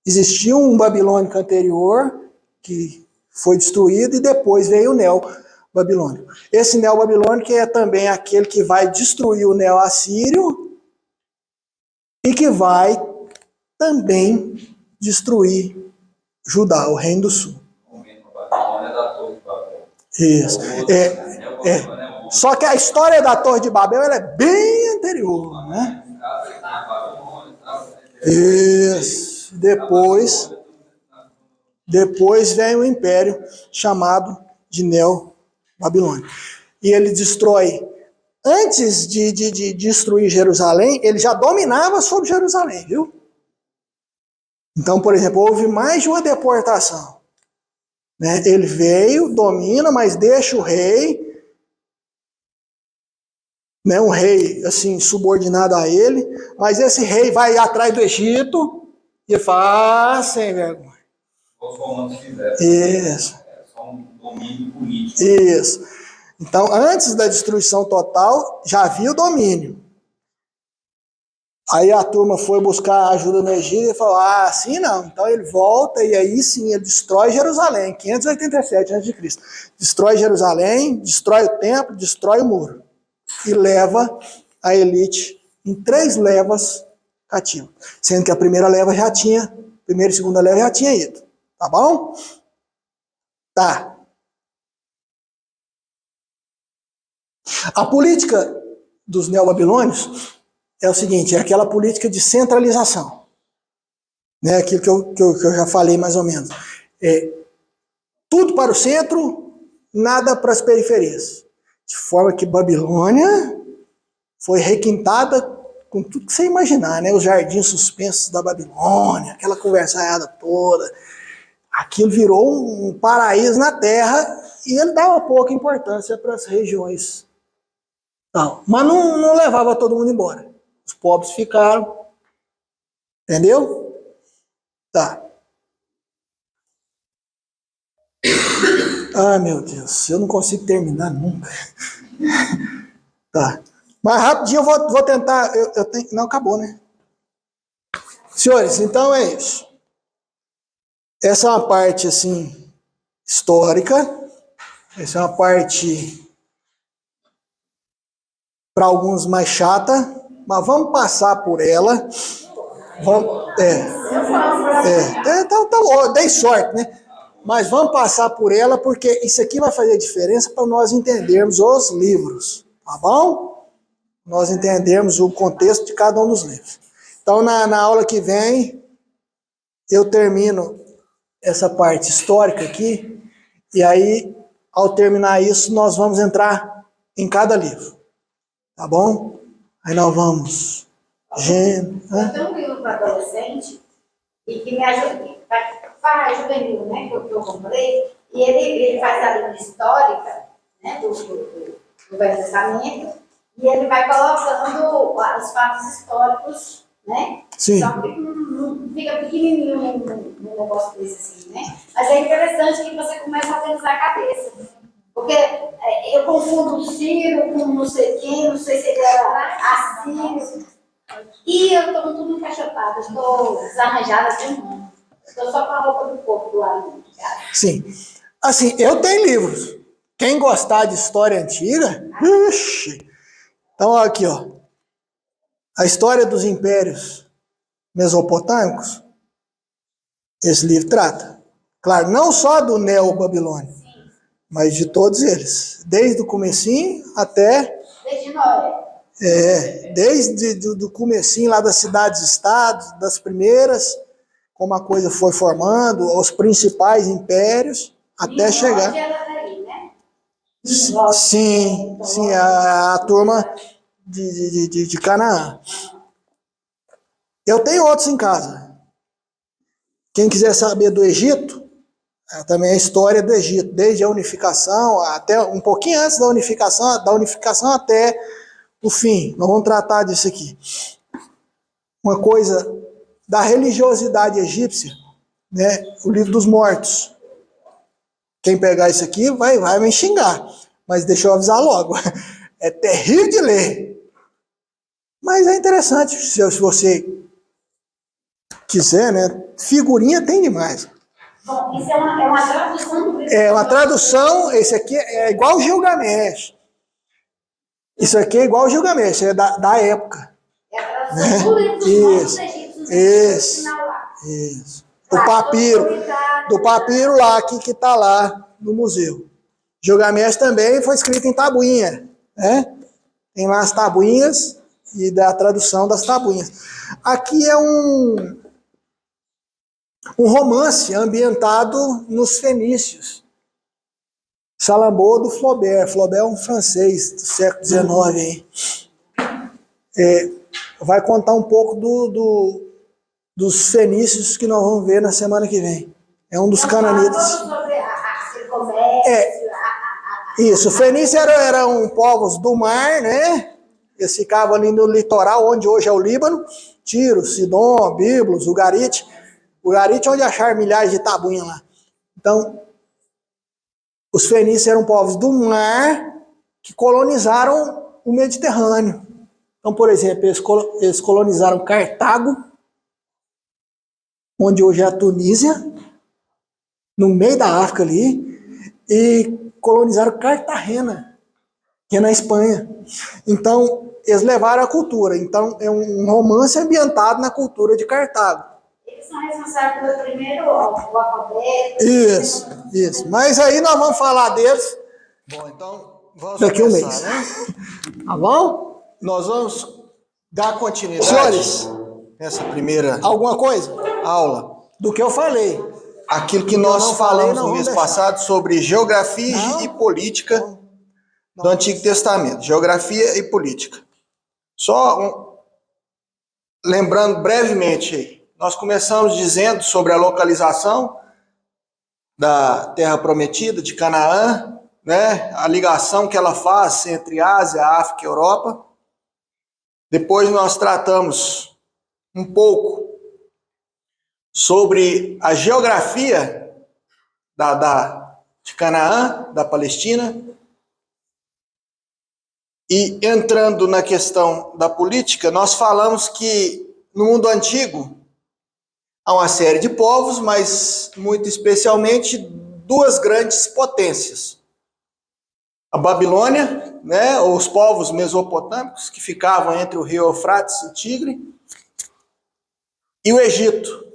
Existia um babilônico anterior que foi destruído e depois veio o neo-babilônico. Esse neo-babilônico é também aquele que vai destruir o neo-assírio e que vai também destruir Judá, o reino do sul. Isso. Só que a história da Torre de Babel ela é bem anterior, né? Isso. Depois vem o império chamado de Neo-Babilônia. E ele destrói, antes de destruir Jerusalém, ele já dominava sobre Jerusalém, viu? Então, por exemplo, houve mais de uma deportação. Né? Ele veio, domina, mas deixa o rei, né? Um rei assim, subordinado a ele, mas esse rei vai atrás do Egito e fala, sem vergonha. Os romanos fizeram. Isso. É só um domínio político. Isso. Então, antes da destruição total, já havia o domínio. Aí a turma foi buscar ajuda no Egito e falou, assim não. Então ele volta e aí sim, ele destrói Jerusalém, 587 a.C. Destrói Jerusalém, destrói o templo, destrói o muro. E leva a elite em 3 levas cativas. Sendo que a primeira e segunda leva já tinha ido. Tá bom? Tá. A política dos neobabilônios é o seguinte, é aquela política de centralização. Né? Aquilo que eu já falei mais ou menos. Tudo para o centro, nada para as periferias. De forma que Babilônia foi requintada com tudo que você imaginar, né? Os jardins suspensos da Babilônia, aquela conversaiada toda. Aquilo virou um paraíso na terra e ele dava pouca importância para as regiões. Não, mas não levava todo mundo embora. Os pobres ficaram. Entendeu? Tá. Ah, meu Deus, eu não consigo terminar nunca. Tá. Mas rapidinho eu vou tentar. Eu tenho, não, acabou, né? Senhores, então é isso. Essa é uma parte, assim, histórica. Essa é uma parte, para alguns, mais chata. Mas vamos passar por ela. Vamos, tá, dei sorte, né? Mas vamos passar por ela, porque isso aqui vai fazer diferença para nós entendermos os livros, tá bom? Nós entendermos o contexto de cada um dos livros. Então, na aula que vem, eu termino essa parte histórica aqui, e aí, ao terminar isso, nós vamos entrar em cada livro, tá bom? Aí nós vamos... Eu tenho um livro para adolescente, e que me ajuda... Para juvenil, né, que eu comprei, e ele faz a linha histórica, né, do Velho Testamento, e ele vai colocando os fatos históricos, né? Sim. Só que fica pequenininho num negócio desse assim, né? Mas é interessante que você começa a organizar a cabeça. Porque eu confundo o Ciro com não sei quem, não sei se ele era assírio. E eu estou tudo encaixotada, estou desarranjada de mundo. Estou só com a roupa do corpo do lado. Sim. Assim, eu tenho livros. Quem gostar de história antiga, ixi. Então, aqui, ó. A história dos impérios mesopotâmicos, esse livro trata. Claro, não só do Neo-Babilônio, mas de todos eles. Desde o comecinho até... Desde Noé. Desde o comecinho lá das cidades-estados, das primeiras... como a coisa foi formando, os principais impérios, até chegar... Daí, né? Sim, a turma de Canaã. Eu tenho outros em casa. Quem quiser saber do Egito, também a história do Egito, desde a unificação, até um pouquinho antes da unificação até o fim. Nós vamos tratar disso aqui. Uma coisa... da religiosidade egípcia, né? O livro dos mortos. Quem pegar isso aqui vai me xingar, mas deixa eu avisar logo. É terrível de ler. Mas é interessante, se você quiser, né? Figurinha tem demais. Bom, isso é uma tradução do livro. É uma tradução, esse aqui é igual o Gilgamesh. Isso aqui é igual o Gilgamesh, é da época. É a tradução do livro dos mortos egípcios. Isso. Do papiro lá, que está lá no museu. Gilgamesh também foi escrito em tabuinha, né? Tem lá as tabuinhas e da tradução das tabuinhas. Aqui é um romance ambientado nos fenícios. Salammbô do Flaubert. Flaubert é um francês do século XIX. Vai contar um pouco dos fenícios que nós vamos ver na semana que vem. É um dos cananitas. Sobre aquele comércio, Isso, Fenícia eram povos do mar, né? Eles ficavam ali no litoral, onde hoje é o Líbano. Tiro, Sidom, Biblos, Ugarite. Ugarite é onde acharam milhares de tabuinhas lá. Então, os fenícios eram povos do mar que colonizaram o Mediterrâneo. Então, por exemplo, eles colonizaram Cartago, onde hoje é a Tunísia, no meio da África ali, e colonizaram Cartagena, que é na Espanha. Então, eles levaram a cultura. Então, é um romance ambientado na cultura de Cartago. eles são responsáveis pelo primeiro o alfabeto. Isso. Mas aí nós vamos falar deles. Bom, então, vamos daqui um mês. Né? Tá bom? Nós vamos dar continuidade. Senhores, essa primeira alguma coisa? Aula do que eu falei. Aquilo que nós falamos no mês passado sobre geografia e política do Antigo Testamento, geografia e política. Lembrando brevemente aí, nós começamos dizendo sobre a localização da Terra Prometida, de Canaã, né? A ligação que ela faz entre Ásia, África e Europa. Depois nós tratamos um pouco sobre a geografia de Canaã, da Palestina. E entrando na questão da política, nós falamos que no mundo antigo há uma série de povos, mas muito especialmente duas grandes potências. A Babilônia, né, ou os povos mesopotâmicos, que ficavam entre o rio Eufrates e o Tigre, e o Egito,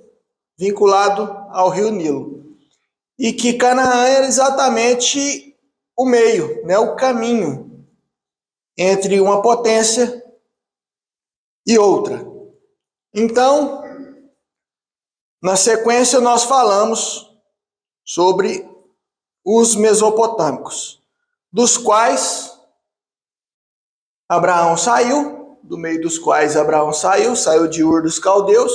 vinculado ao rio Nilo. E que Canaã era exatamente o meio, né, o caminho entre uma potência e outra. Então, na sequência, nós falamos sobre os mesopotâmicos, dos quais Abraão saiu, do meio dos quais Abraão saiu de Ur dos Caldeus,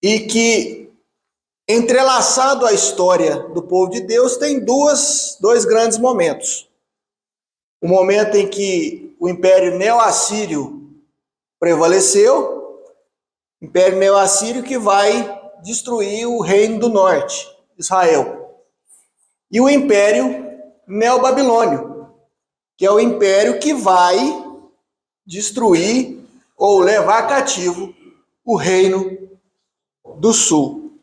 e que, entrelaçado à história do povo de Deus, tem dois grandes momentos. O momento em que o Império Neo-Assírio prevaleceu, Império Neo-Assírio que vai destruir o Reino do Norte, Israel. E o Império Neo-Babilônio, que é o império que vai destruir ou levar cativo o Reino do Sul.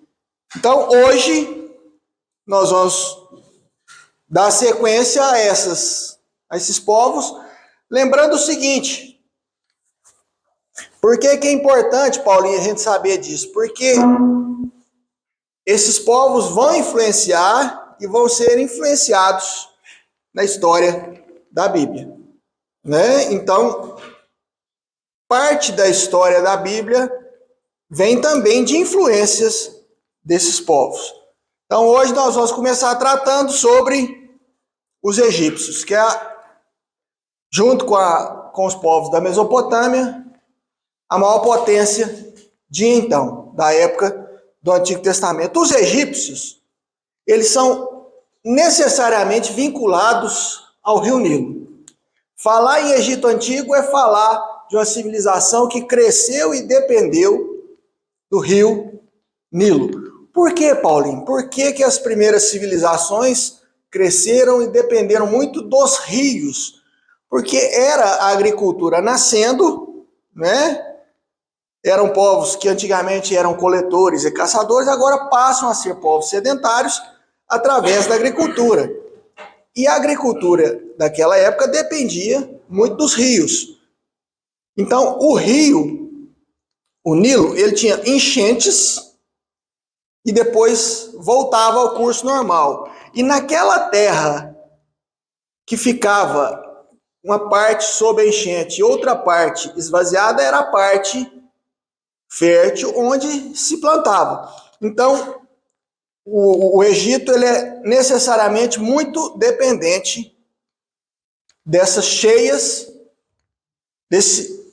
Então, hoje, nós vamos dar sequência a esses povos, lembrando o seguinte: por que é importante, Paulinho, a gente saber disso? Porque esses povos vão influenciar e vão ser influenciados na história da Bíblia, né? Então, parte da história da Bíblia vem também de influências desses povos. Então, hoje nós vamos começar tratando sobre os egípcios, que junto com os povos da Mesopotâmia, a maior potência de então, da época do Antigo Testamento. Os egípcios, eles são necessariamente vinculados ao rio Nilo. Falar em Egito Antigo é falar de uma civilização que cresceu e dependeu do rio Nilo. Por que, Paulinho? Por que as primeiras civilizações cresceram e dependeram muito dos rios? Porque era a agricultura nascendo, né? Eram povos que antigamente eram coletores e caçadores, agora passam a ser povos sedentários através da agricultura. E a agricultura daquela época dependia muito dos rios. Então, o rio, o Nilo, ele tinha enchentes e depois voltava ao curso normal. E naquela terra que ficava uma parte sob a enchente e outra parte esvaziada, era a parte fértil onde se plantava. Então, o Egito ele é necessariamente muito dependente dessas cheias, desse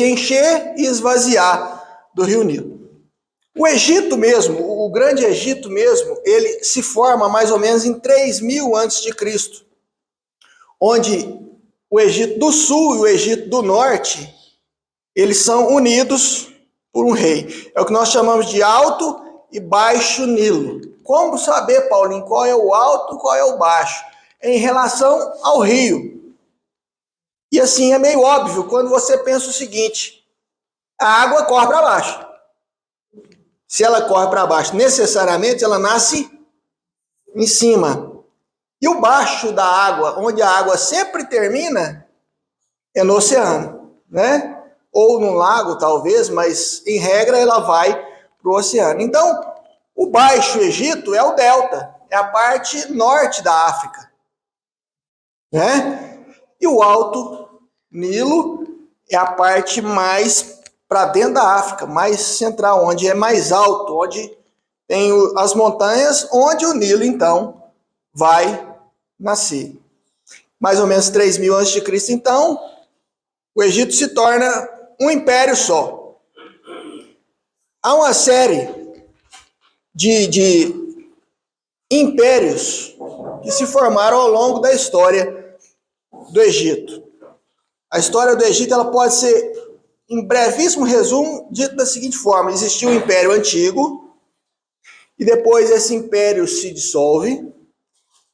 encher e esvaziar do rio Nilo. O Egito mesmo, o grande Egito mesmo, ele se forma mais ou menos em 3000 a.C., onde o Egito do Sul e o Egito do Norte, eles são unidos por um rei. É o que nós chamamos de Alto e Baixo Nilo. Como saber, Paulinho, qual é o alto e qual é o baixo? Em relação ao rio. E assim, é meio óbvio quando você pensa o seguinte: a água corre para baixo. Se ela corre para baixo, necessariamente ela nasce em cima. E o baixo da água, onde a água sempre termina, é no oceano, né? Ou no lago, talvez, mas em regra ela vai para o oceano. Então, o Baixo Egito é o delta, é a parte norte da África, né? E o Alto Nilo é a parte mais para dentro da África, mais central, onde é mais alto, onde tem as montanhas, onde o Nilo, então, vai nascer. Mais ou menos 3.000 a.C., então, o Egito se torna um império só. Há uma série de impérios que se formaram ao longo da história do Egito. A história do Egito ela pode ser, em brevíssimo resumo, dito da seguinte forma: existiu o Império Antigo, e depois esse império se dissolve,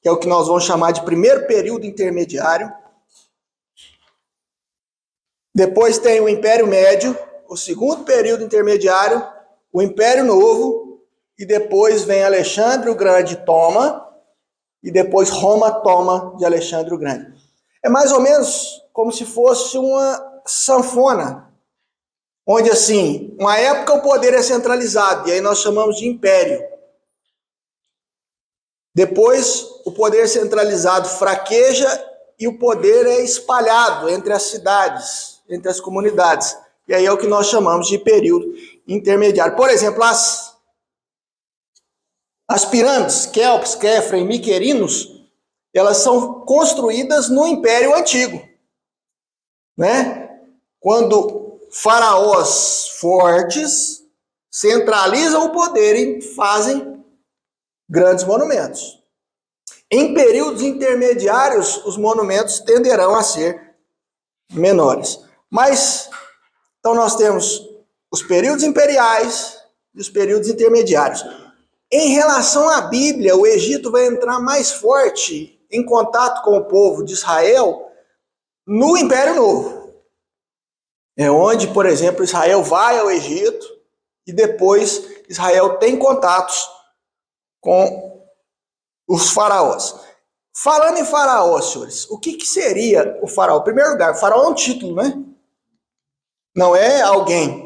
que é o que nós vamos chamar de primeiro período intermediário. Depois tem o Império Médio, o segundo período intermediário, o Império Novo, e depois vem Alexandre o Grande toma, e depois Roma toma de Alexandre o Grande. É mais ou menos como se fosse uma sanfona, onde assim, uma época o poder é centralizado, e aí nós chamamos de império. Depois o poder centralizado fraqueja e o poder é espalhado entre as cidades, entre as comunidades. E aí é o que nós chamamos de período intermediário. Por exemplo, as pirâmides, Quéops, Quefra e Miquerinos, elas são construídas no Império Antigo, né? Quando faraós fortes centralizam o poder e fazem grandes monumentos. Em períodos intermediários, os monumentos tenderão a ser menores. Mas, então nós temos os períodos imperiais e os períodos intermediários. Em relação à Bíblia, o Egito vai entrar mais forte em contato com o povo de Israel no Império Novo. É onde, por exemplo, Israel vai ao Egito e depois Israel tem contatos com os faraós. Falando em faraó, senhores, o que seria o faraó? Em primeiro lugar, o faraó é um título, né? Não é alguém.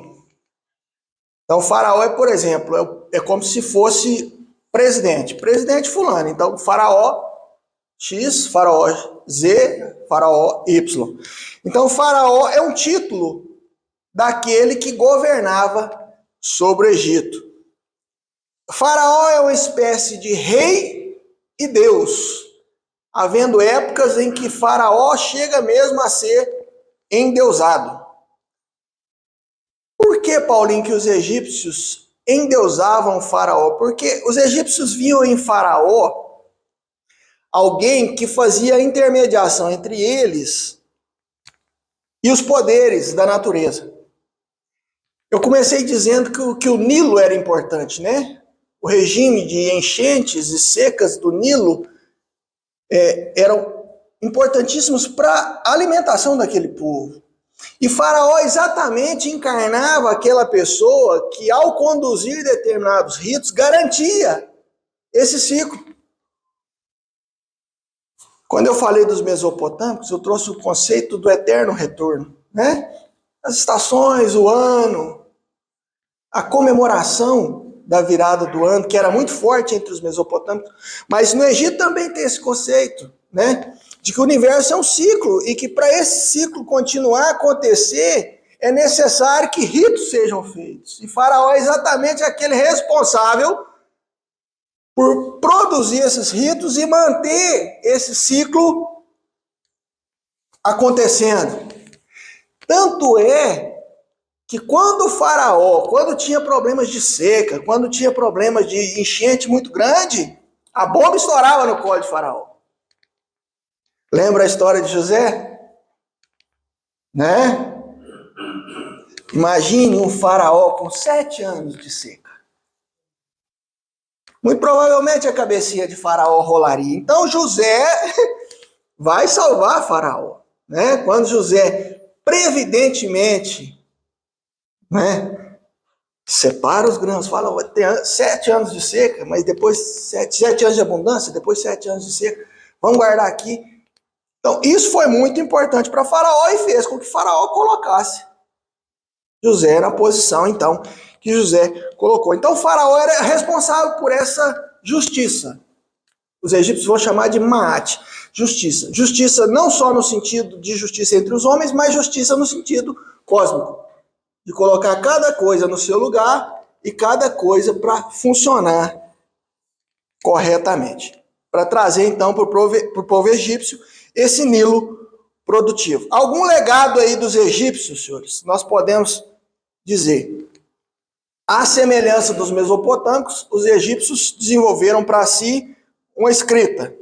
Então, o faraó é, por exemplo, é como se fosse presidente. Presidente fulano. Então, faraó X, faraó Z, faraó Y. Então, o faraó é um título daquele que governava sobre o Egito. O faraó é uma espécie de rei e Deus, havendo épocas em que faraó chega mesmo a ser endeusado. Por que, Paulinho, que os egípcios endeusavam o faraó? Porque os egípcios viam em faraó alguém que fazia a intermediação entre eles e os poderes da natureza. Eu comecei dizendo que o Nilo era importante, né? O regime de enchentes e secas do Nilo eram importantíssimos para a alimentação daquele povo. E Faraó exatamente encarnava aquela pessoa que, ao conduzir determinados ritos, garantia esse ciclo. Quando eu falei dos mesopotâmicos, eu trouxe o conceito do eterno retorno, né? As estações, o ano, a comemoração da virada do ano, que era muito forte entre os mesopotâmicos, mas no Egito também tem esse conceito, né? De que o universo é um ciclo e que para esse ciclo continuar a acontecer, é necessário que ritos sejam feitos. E Faraó é exatamente aquele responsável por produzir esses ritos e manter esse ciclo acontecendo. Tanto é que quando o faraó, quando tinha problemas de seca, quando tinha problemas de enchente muito grande, a bomba estourava no colo de faraó. Lembra a história de José? Né? Imagine um faraó com 7 anos de seca. Muito provavelmente a cabecinha de faraó rolaria. Então José vai salvar faraó, né? Quando José previdentemente, né, separa os grãos, fala, vai ter 7 anos de seca, mas depois 7 anos de abundância, depois 7 anos de seca, vamos guardar aqui. Então isso foi muito importante para faraó e fez com que faraó colocasse José na posição, então, que José colocou. Então, o faraó era responsável por essa justiça. Os egípcios vão chamar de Maat, justiça. Justiça não só no sentido de justiça entre os homens, mas justiça no sentido cósmico. De colocar cada coisa no seu lugar e cada coisa para funcionar corretamente. para trazer então para o povo egípcio esse Nilo produtivo. Algum legado aí dos egípcios, senhores, nós podemos dizer. À semelhança dos mesopotâmicos, os egípcios desenvolveram para si uma escrita.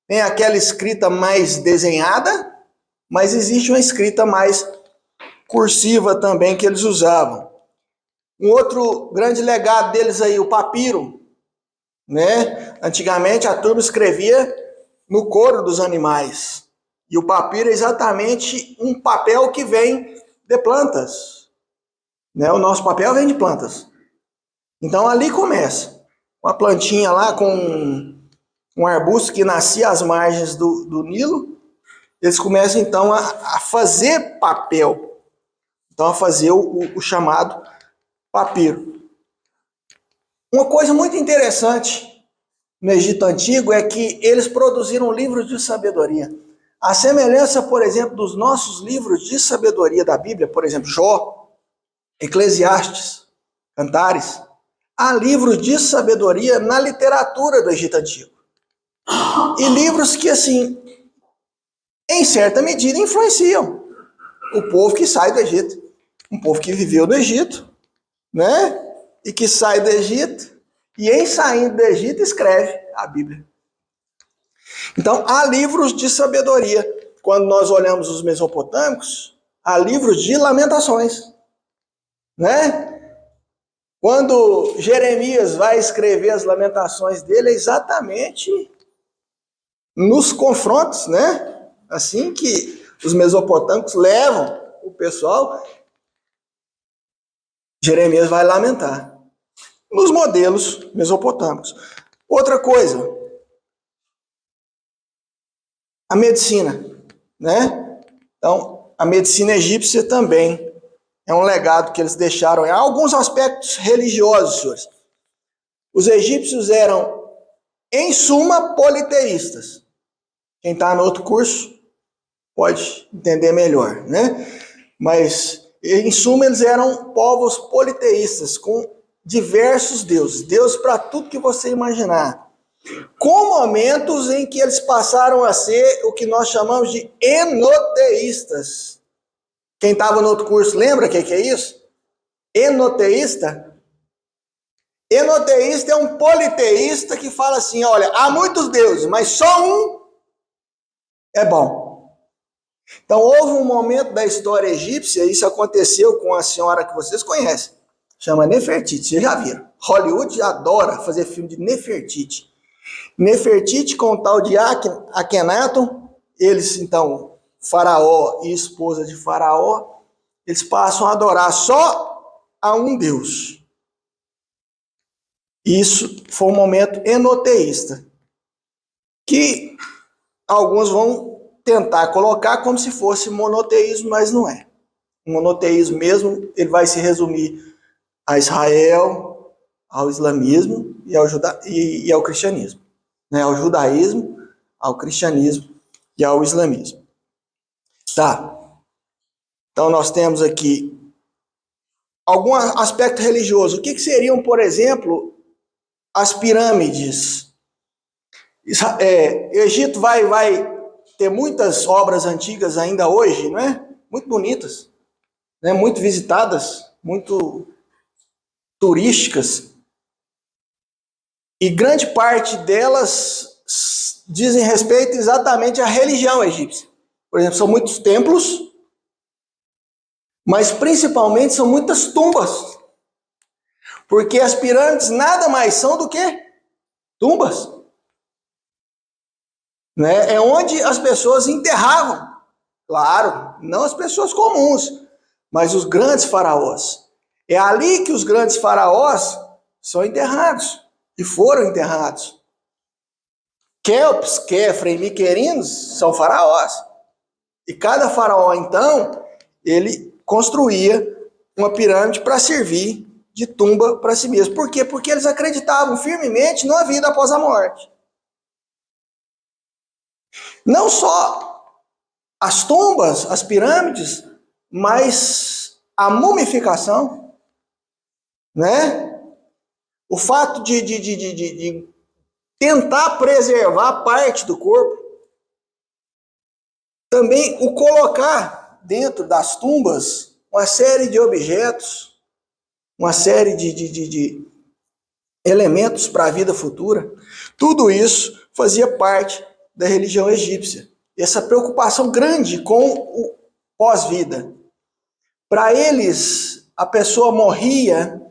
Tem aquela escrita mais desenhada, mas existe uma escrita mais cursiva também que eles usavam. Um outro grande legado deles aí, o papiro, né? Antigamente a turma escrevia no couro dos animais. E o papiro é exatamente um papel que vem de plantas. Né? O nosso papel vem de plantas. Então ali começa. Uma plantinha lá com um arbusto que nascia às margens do Nilo. Eles começam então a fazer papel. Então a fazer o chamado papiro. Uma coisa muito interessante no Egito Antigo é que eles produziram livros de sabedoria. A semelhança, por exemplo, dos nossos livros de sabedoria da Bíblia, por exemplo, Jó, Eclesiastes, Cantares, há livros de sabedoria na literatura do Egito Antigo. E livros que, assim, em certa medida, influenciam o povo que sai do Egito. Um povo que viveu no Egito, né? E que sai do Egito, e em saindo do Egito escreve a Bíblia. Então, há livros de sabedoria. Quando nós olhamos os mesopotâmicos, há livros de lamentações, né? Quando Jeremias vai escrever as lamentações dele, é exatamente nos confrontos, né? Assim que os mesopotâmicos levam o pessoal, Jeremias vai lamentar. Nos modelos mesopotâmicos. Outra coisa, a medicina, né? Então, a medicina egípcia também é um legado que eles deixaram. Em alguns aspectos religiosos, senhores. Os egípcios eram, em suma, politeístas. Quem está no outro curso pode entender melhor, né? Mas, em suma, eles eram povos politeístas, com diversos deuses. Deus para tudo que você imaginar. Com momentos em que eles passaram a ser o que nós chamamos de enoteístas. Quem estava no outro curso lembra o que é isso? Enoteísta? Enoteísta é um politeísta que fala assim, olha, há muitos deuses, mas só um é bom. Então houve um momento da história egípcia, isso aconteceu com a senhora que vocês conhecem, chama Nefertiti, vocês já viram. Hollywood adora fazer filme de Nefertiti. Nefertiti com o tal de Akhenaton, eles então, faraó e esposa de faraó, eles passam a adorar só a um Deus. Isso foi um momento enoteísta, que alguns vão tentar colocar como se fosse monoteísmo, mas não é. O monoteísmo mesmo, ele vai se resumir a Israel, ao islamismo e ao cristianismo. Né? Ao judaísmo, ao cristianismo e ao islamismo. Tá. Então nós temos aqui algum aspecto religioso. O que seriam, por exemplo, as pirâmides? O Egito vai ter muitas obras antigas ainda hoje, não é? Muito bonitas, né? Muito visitadas, muito turísticas. E grande parte delas dizem respeito exatamente à religião egípcia. Por exemplo, são muitos templos, mas principalmente são muitas tumbas. Porque as pirâmides nada mais são do que tumbas. Né? É onde as pessoas enterravam. Claro, não as pessoas comuns, mas os grandes faraós. É ali que os grandes faraós são enterrados. E foram enterrados. Kelps, Kefra e Miquerinos são faraós. E cada faraó, então, ele construía uma pirâmide para servir de tumba para si mesmo. Por quê? Porque eles acreditavam firmemente numa vida após a morte. Não só as tumbas, as pirâmides, mas a mumificação, né? O fato de tentar preservar parte do corpo. Também o colocar dentro das tumbas uma série de objetos, uma série de elementos para a vida futura. Tudo isso fazia parte da religião egípcia. Essa preocupação grande com o pós-vida. Para eles, a pessoa morria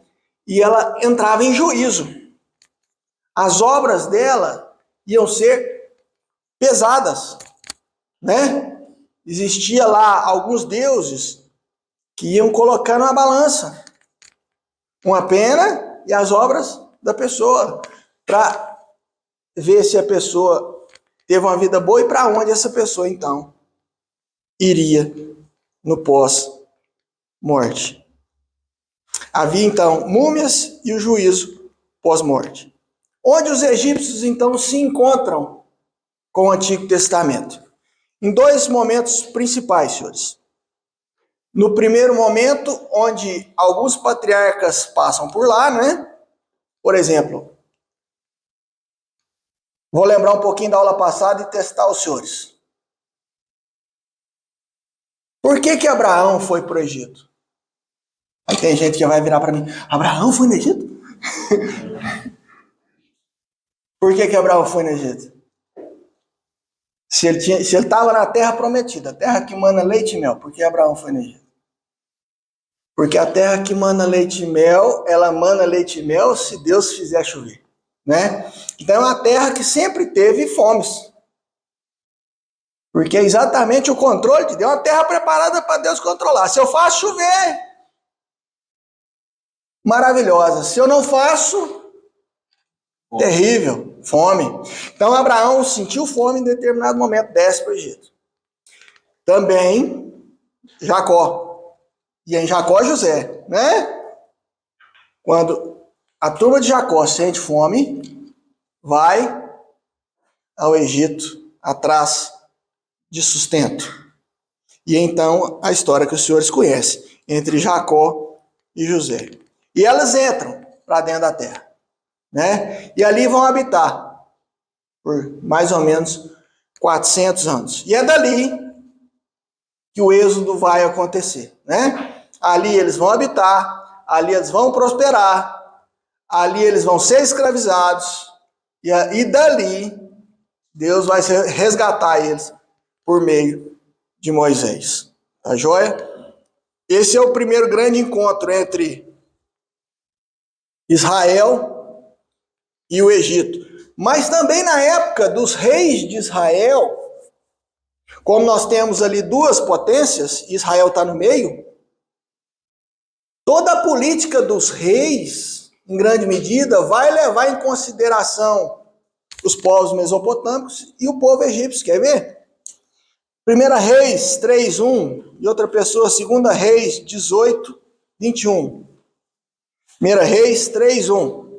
e ela entrava em juízo. As obras dela iam ser pesadas, né? Existia lá alguns deuses que iam colocar na balança uma pena e as obras da pessoa, para ver se a pessoa teve uma vida boa e para onde essa pessoa, então, iria no pós-morte. Havia, então, múmias e o juízo pós-morte. Onde os egípcios, então, se encontram com o Antigo Testamento? Em dois momentos principais, senhores. No primeiro momento, onde alguns patriarcas passam por lá, né? Por exemplo, vou lembrar um pouquinho da aula passada e testar os senhores. Por que Abraão foi para o Egito? Aí tem gente que vai virar para mim, Abraão foi no Egito? Por que Abraão foi no Egito? Se ele estava na terra prometida, a terra que mana leite e mel, por que Abraão foi no Egito? Porque a terra que mana leite e mel, ela mana leite e mel se Deus fizer chover, né? Então é uma terra que sempre teve fomes. Porque é exatamente o controle de Deus, uma terra preparada para Deus controlar. Se eu faço chover, maravilhosa. Se eu não faço, terrível, fome. Então Abraão sentiu fome em determinado momento, desce para o Egito. Também Jacó. E em Jacó José, né? Quando a turma de Jacó sente fome, vai ao Egito atrás de sustento. E então a história que os senhores conhecem entre Jacó e José. E elas entram para dentro da terra, né? E ali vão habitar por mais ou menos 400 anos. E é dali que o êxodo vai acontecer, né? Ali eles vão habitar, ali eles vão prosperar, ali eles vão ser escravizados, e dali Deus vai resgatar eles por meio de Moisés. Tá joia? Esse é o primeiro grande encontro entre Israel e o Egito. Mas também na época dos reis de Israel, como nós temos ali duas potências, Israel está no meio, toda a política dos reis, em grande medida, vai levar em consideração os povos mesopotâmicos e o povo egípcio. Quer ver? 1 Reis 3:1 e outra pessoa, 2 Reis 18:21. 1 Reis 3:1.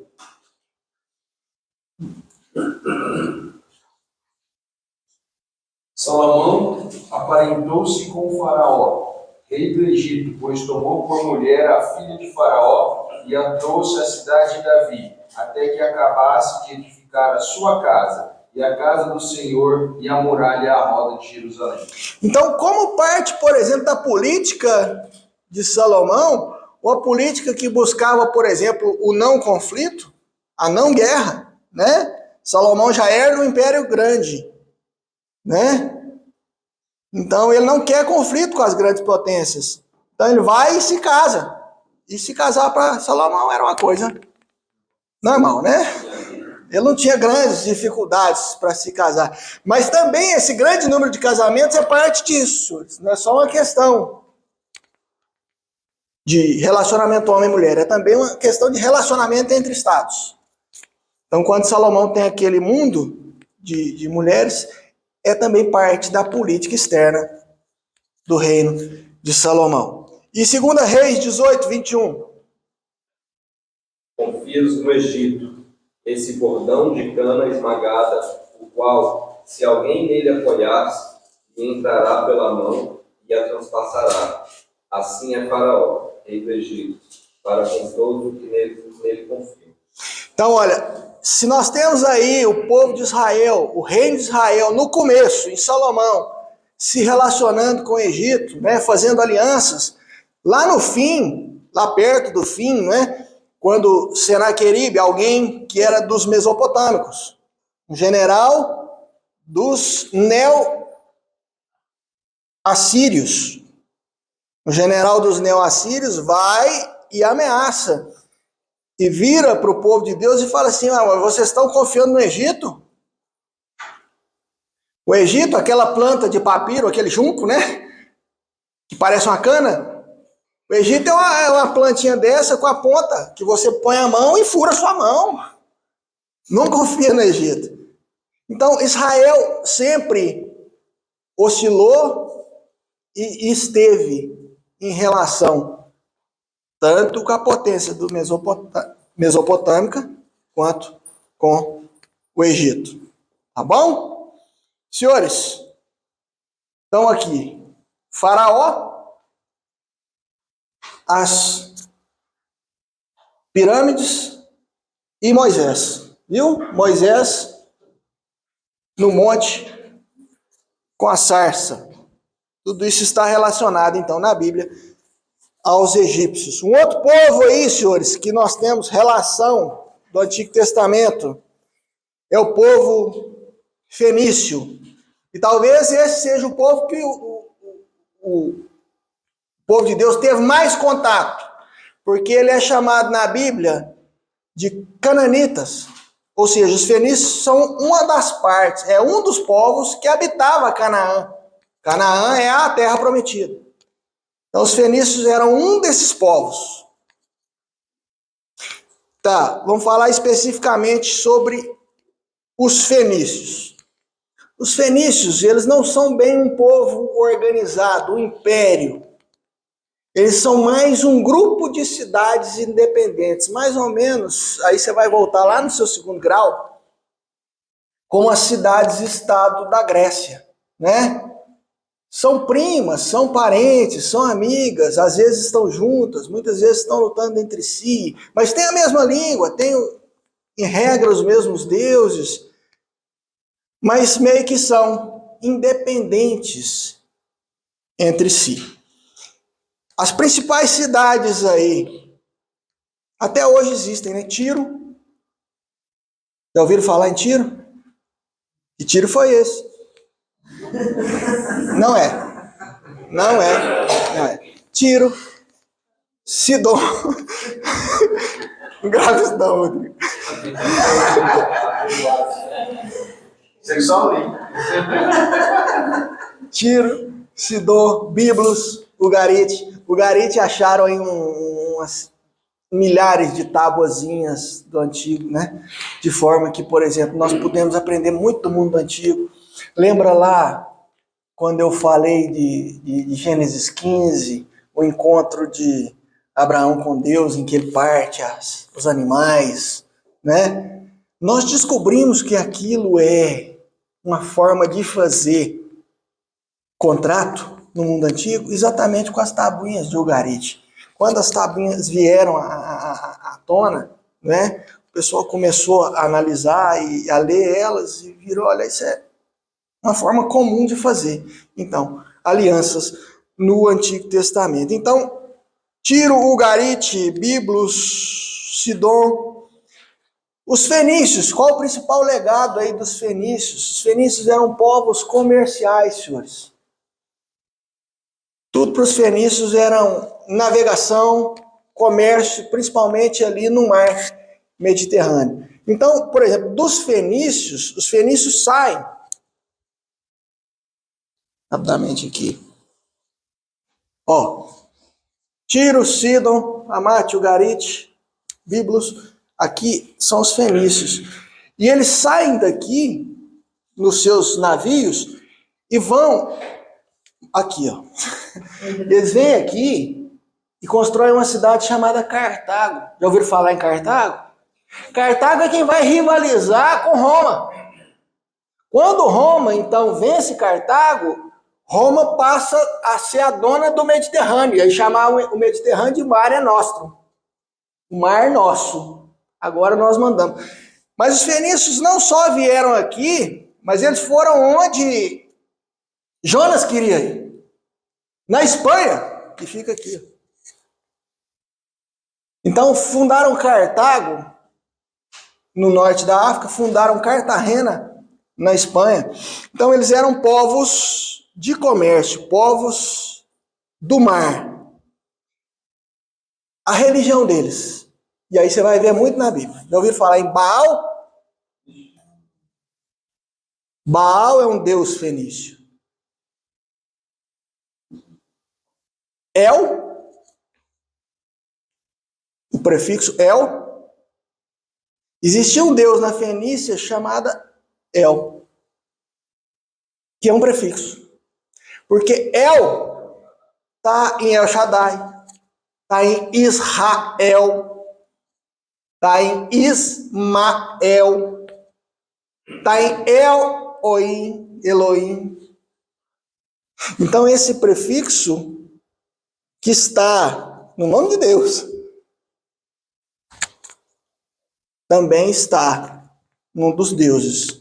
Salomão aparentou-se com o faraó, rei do Egito, pois tomou por mulher a filha de Faraó e a trouxe à cidade de Davi, até que acabasse de edificar a sua casa, e a casa do Senhor, e a muralha à roda de Jerusalém. Então, como parte, por exemplo, da política de Salomão, ou a política que buscava, por exemplo, o não conflito, a não guerra, né? Salomão já era um império grande, né? Então ele não quer conflito com as grandes potências. Então ele vai e se casa. E se casar para Salomão era uma coisa normal, né? Ele não tinha grandes dificuldades para se casar. Mas também esse grande número de casamentos é parte disso. Não é só uma questão de relacionamento homem e mulher. É também uma questão de relacionamento entre estados. Então quando Salomão tem aquele mundo de mulheres, é também parte da política externa do reino de Salomão. E 2 Reis 18:21. Confias no Egito, esse bordão de cana esmagada, o qual, se alguém nele apoiar-se, lhe entrará pela mão e a transpassará. Assim é Faraó, rei do Egito, para com todos os que nele confiam. Então, olha, se nós temos aí o povo de Israel, o reino de Israel, no começo, em Salomão, se relacionando com o Egito, né, fazendo alianças, lá no fim, lá perto do fim, né, quando Senaqueribe, alguém que era dos mesopotâmicos, um general dos neo-assírios, o general dos neo-assírios vai e ameaça, e vira para o povo de Deus e fala assim: mas vocês estão confiando no Egito? O Egito, aquela planta de papiro, aquele junco, né? Que parece uma cana. O Egito é uma plantinha dessa com a ponta, que você põe a mão e fura a sua mão. Não confia no Egito. Então, Israel sempre oscilou e esteve em relação tanto com a potência do mesopotâmica quanto com o Egito. Tá bom? Senhores, então aqui, Faraó, as pirâmides e Moisés. Viu? Moisés no monte com a sarça. Tudo isso está relacionado, então, na Bíblia, aos egípcios. Um outro povo aí, senhores, que nós temos relação do Antigo Testamento, é o povo fenício. E talvez esse seja o povo que o povo de Deus teve mais contato, porque ele é chamado na Bíblia de cananitas. Ou seja, os fenícios são uma das partes, é um dos povos que habitava Canaã. Canaã é a terra prometida. Então, os fenícios eram um desses povos. Tá, vamos falar especificamente sobre os fenícios. Os fenícios, eles não são bem um povo organizado, um império. Eles são mais um grupo de cidades independentes, mais ou menos, aí você vai voltar lá no seu segundo grau, como as cidades-estado da Grécia, né? São primas, são parentes, são amigas, às vezes estão juntas, muitas vezes estão lutando entre si, mas têm a mesma língua, têm, em regra, os mesmos deuses, mas meio que são independentes entre si. As principais cidades aí, até hoje existem, né? Tiro. Já ouviram falar em Tiro? Que Tiro foi esse? Não é. Não é. Tiro, Sidom. Não grava isso não, Rodrigo. Sexual, hein? Tiro, Sidom, Biblos, Ugarite. Ugarite acharam aí umas milhares de tabuazinhas do antigo, né? De forma que, por exemplo, nós podemos aprender muito do mundo antigo. Lembra lá, quando eu falei de Gênesis 15, o encontro de Abraão com Deus, em que ele parte os animais, né? Nós descobrimos que aquilo é uma forma de fazer contrato no mundo antigo, exatamente com as tabuinhas de Ugarite. Quando as tabuinhas vieram à tona, né, o pessoal começou a analisar e a ler elas e virou, olha, isso é uma forma comum de fazer. Então, alianças no Antigo Testamento. Então, Tiro, Ugarite, Biblos, Sidom. Os fenícios, qual o principal legado aí dos fenícios? Os fenícios eram povos comerciais, senhores. Tudo para os fenícios eram navegação, comércio, principalmente ali no mar Mediterrâneo. Então, por exemplo, dos fenícios, os fenícios saem, rapidamente aqui, ó, Tiro, Sidom, Amate, Ugarite, Biblos, aqui são os fenícios. E eles saem daqui, nos seus navios, e vão aqui, ó. Eles vêm aqui e constroem uma cidade chamada Cartago. Já ouviram falar em Cartago? Cartago é quem vai rivalizar com Roma. Quando Roma, então, vence Cartago, Roma passa a ser a dona do Mediterrâneo. E aí chamar o Mediterrâneo de Mare Nostrum. O mar nosso. Agora nós mandamos. Mas os fenícios não só vieram aqui, mas eles foram onde Jonas queria ir. Na Espanha, que fica aqui. Então fundaram Cartago, no norte da África, fundaram Cartagena, na Espanha. Então eles eram povos de comércio, povos do mar. A religião deles. E aí você vai ver muito na Bíblia. Já ouviram falar em Baal? Baal é um deus fenício. El, o prefixo El. Existia um deus na Fenícia chamado El, que é um prefixo. Porque El está em El Shaddai, está em Israel, está em Ismael, está em Elohim. Então esse prefixo que está no nome de Deus também está num dos deuses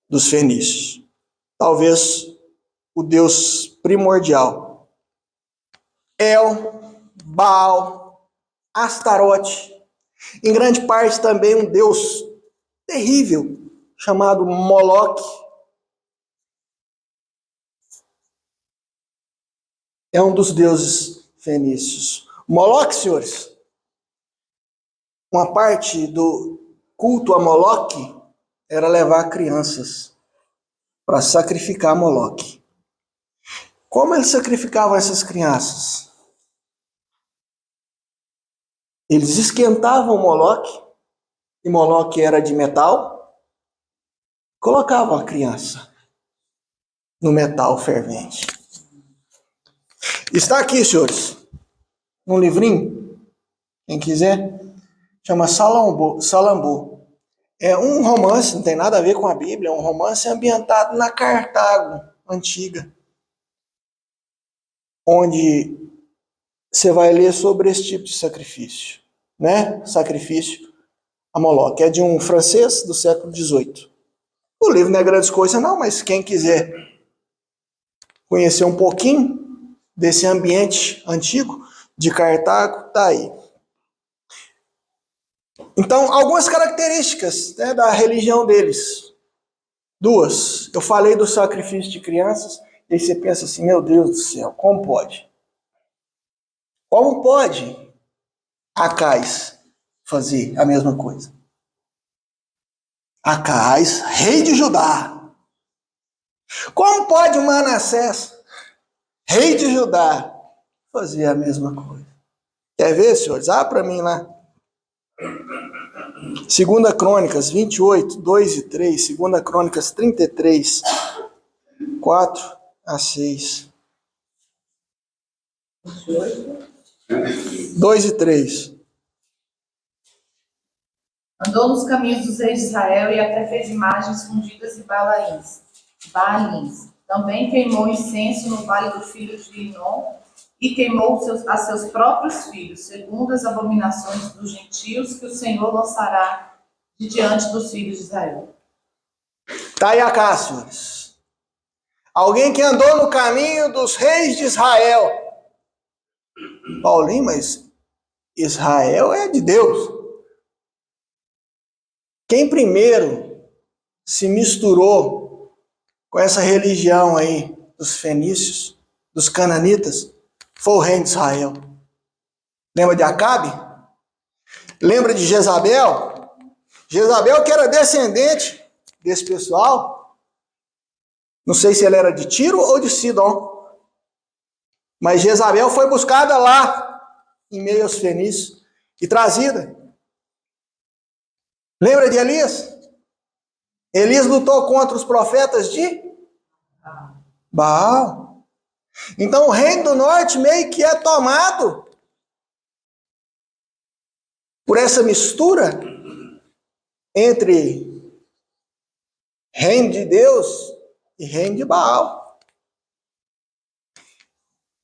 dos fenícios. Talvez o deus primordial. El, Baal, Astarote. Em grande parte também um deus terrível, chamado Moloque. É um dos deuses fenícios. Moloque, senhores, uma parte do culto a Moloque era levar crianças para sacrificar Moloque. Como eles sacrificavam essas crianças? Eles esquentavam Moloque, e Moloque era de metal, colocavam a criança no metal fervente. Está aqui, senhores, um livrinho, quem quiser, chama Salammbô. É um romance, não tem nada a ver com a Bíblia, é um romance ambientado na Cartago antiga, onde você vai ler sobre esse tipo de sacrifício, né? Sacrifício a Moloque. É de um francês do século XVIII. O livro não é grande coisa não, mas quem quiser conhecer um pouquinho desse ambiente antigo de Cartago, está aí. Então, algumas características, né, da religião deles. Duas. Eu falei do sacrifício de crianças, e aí você pensa assim, meu Deus do céu, como pode? Como pode Acais fazer a mesma coisa? Acais, rei de Judá. Como pode Manassés, rei de Judá, fazer a mesma coisa? Quer ver, senhores? Para mim lá. 2 Crônicas 28, 2 e 3. 2 Crônicas 33, 4 a 6. 2 e 3. Andou nos caminhos dos reis de Israel e até fez imagens fundidas e baalins. Também queimou incenso no vale do filho de Inom e queimou a seus próprios filhos, segundo as abominações dos gentios que o Senhor lançará de diante dos filhos de Israel. Tá aí a cá, senhores. Alguém que andou no caminho dos reis de Israel. Paulinho, mas Israel é de Deus. Quem primeiro se misturou com essa religião aí dos fenícios, dos cananitas, foi o rei de Israel. Lembra de Acabe? Lembra de Jezabel? Jezabel que era descendente desse pessoal. Não sei se ela era de Tiro ou de Sidom. Mas Jezabel foi buscada lá, em meio aos fenícios, e trazida. Lembra de Elias? Elias lutou contra os profetas de Baal. Então o reino do norte meio que é tomado por essa mistura entre reino de Deus e reino de Baal.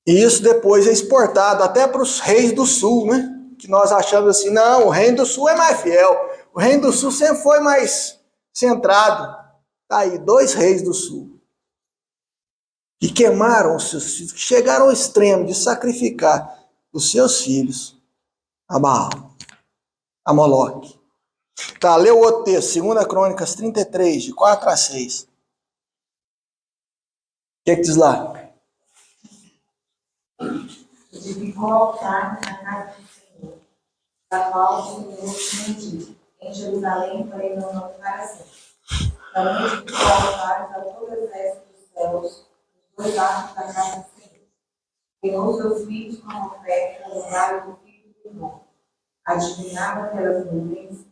E isso depois é exportado até para os reis do sul, né? Que nós achamos assim, não, o reino do sul é mais fiel. O reino do sul sempre foi mais centrado. Tá aí, 2 reis do sul. Que queimaram os seus filhos, que chegaram ao extremo de sacrificar os seus filhos a Baal, a Moloque. Tá, lê o outro texto, 2 Crônicas 33, de 4 a 6. O que diz lá? Edificou altar na casa do Senhor, da qual o Senhor tinha dito, em Jerusalém farei meu nome para sempre. Também edificou altares a todas as restas dos céus, os 2 lados da casa do Senhor. Queimou seus filhos com oferta no vale do filho do irmão. Adivinhava pelas nuvens,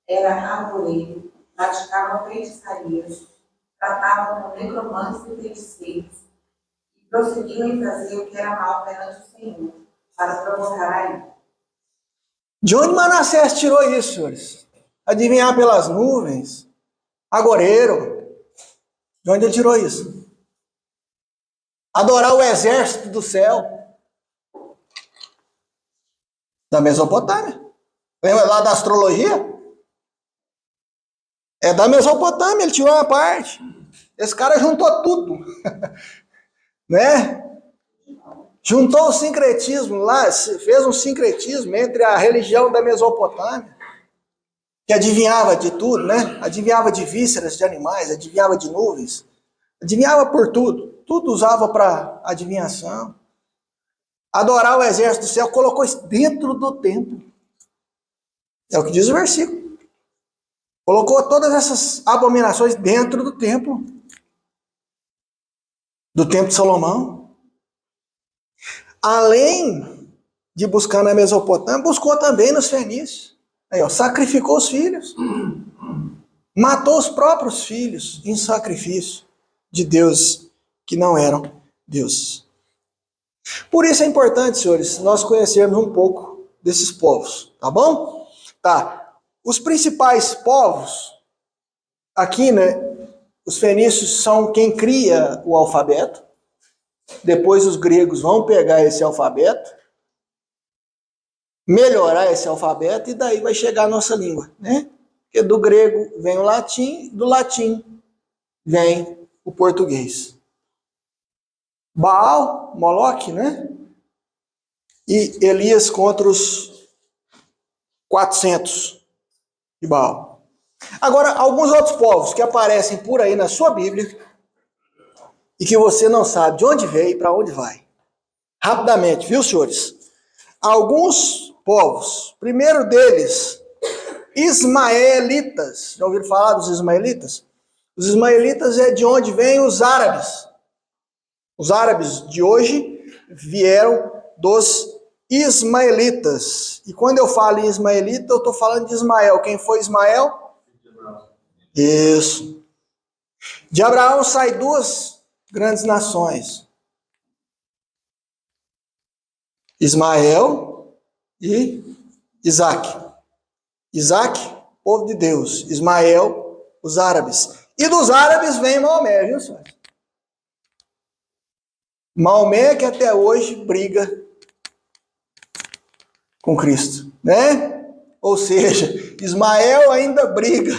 era arvoreiro, praticava feitiçarias, tratava com necromantes e feiticeiros, e prosseguiu em fazer o que era mal perante o Senhor, para provocar a ira. De onde Manassés tirou isso, senhores? Adivinhar pelas nuvens? Agoreiro? De onde ele tirou isso? Adorar o exército do céu? Da Mesopotâmia. Lembra lá da astrologia? É da Mesopotâmia, ele tirou uma parte. Esse cara juntou tudo. Né? Juntou o sincretismo lá, fez um sincretismo entre a religião da Mesopotâmia, que adivinhava de tudo, né? Adivinhava de vísceras de animais, adivinhava de nuvens, adivinhava por tudo. Tudo usava para adivinhação. Adorar o exército do céu, colocou isso dentro do templo. É o que diz o versículo. Colocou todas essas abominações dentro do templo. Do templo de Salomão. Além de buscar na Mesopotâmia, buscou também nos fenícios. Aí, ó, sacrificou os filhos. Matou os próprios filhos em sacrifício de deuses que não eram deuses. Por isso é importante, senhores, nós conhecermos um pouco desses povos, tá bom? Tá. Os principais povos, aqui, né, os fenícios são quem cria o alfabeto. Depois os gregos vão pegar esse alfabeto, melhorar esse alfabeto, e daí vai chegar a nossa língua, né? Porque do grego vem o latim, do latim vem o português. Baal, Moloque, né? E Elias contra os 400 de Baal. Agora, alguns outros povos que aparecem por aí na sua Bíblia e que você não sabe de onde veio e para onde vai. Rapidamente, viu, senhores? Alguns povos, primeiro deles, ismaelitas. Já ouviram falar dos ismaelitas? Os ismaelitas é de onde vêm os árabes. Os árabes de hoje vieram dos ismaelitas. E quando eu falo em ismaelita, eu estou falando de Ismael. Quem foi Ismael? Isso. De Abraão saem 2 grandes nações. Ismael e Isaac. Isaac, povo de Deus. Ismael, os árabes. E dos árabes vem Maomé, viu, senhor? Maomé que até hoje briga com Cristo, né? Ou seja, Ismael ainda briga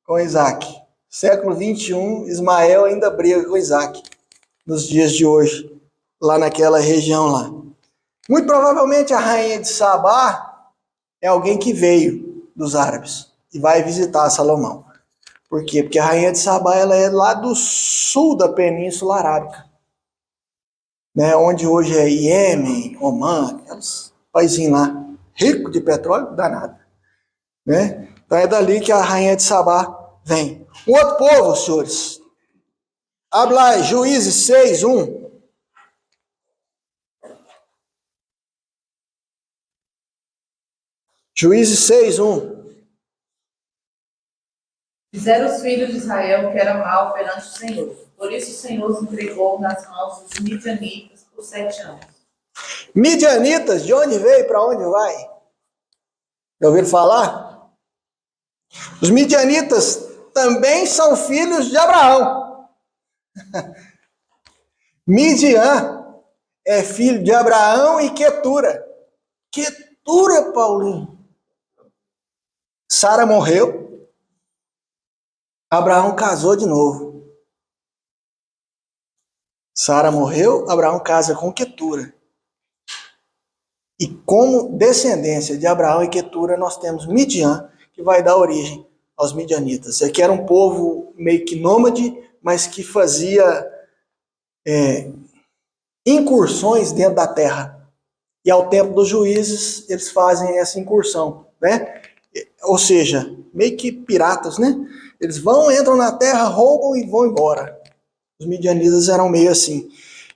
com Isaac. Século 21, Ismael ainda briga com Isaac. Nos dias de hoje, lá naquela região lá. Muito provavelmente a rainha de Sabá é alguém que veio dos árabes e vai visitar Salomão. Por quê? Porque a rainha de Sabá ela é lá do sul da Península Arábica, né? Onde hoje é Iêmen, Omã, aqueles paizinhos lá, rico de petróleo, danado, né? Então é dali que a rainha de Sabá vem. Um outro povo, senhores, abre lá, Juízes 6:1. Juízes 6:1. Fizeram os filhos de Israel o que era mal perante o Senhor. Por isso o Senhor os entregou nas mãos dos midianitas por 7 anos. Midianitas, de onde veio e para onde vai? Já ouviram falar? Os midianitas também são filhos de Abraão. Midian é filho de Abraão e Quetura. Quetura, Paulinho. Sara morreu, Abraão casou de novo. Sara morreu, Abraão casa com Quetura. E como descendência de Abraão e Quetura, nós temos Midian, que vai dar origem aos midianitas. Aqui era um povo meio que nômade, mas que fazia incursões dentro da terra. E ao tempo dos juízes, eles fazem essa incursão, né? Ou seja, meio que piratas, né? Eles vão, entram na terra, roubam e vão embora. Os midianitas eram meio assim.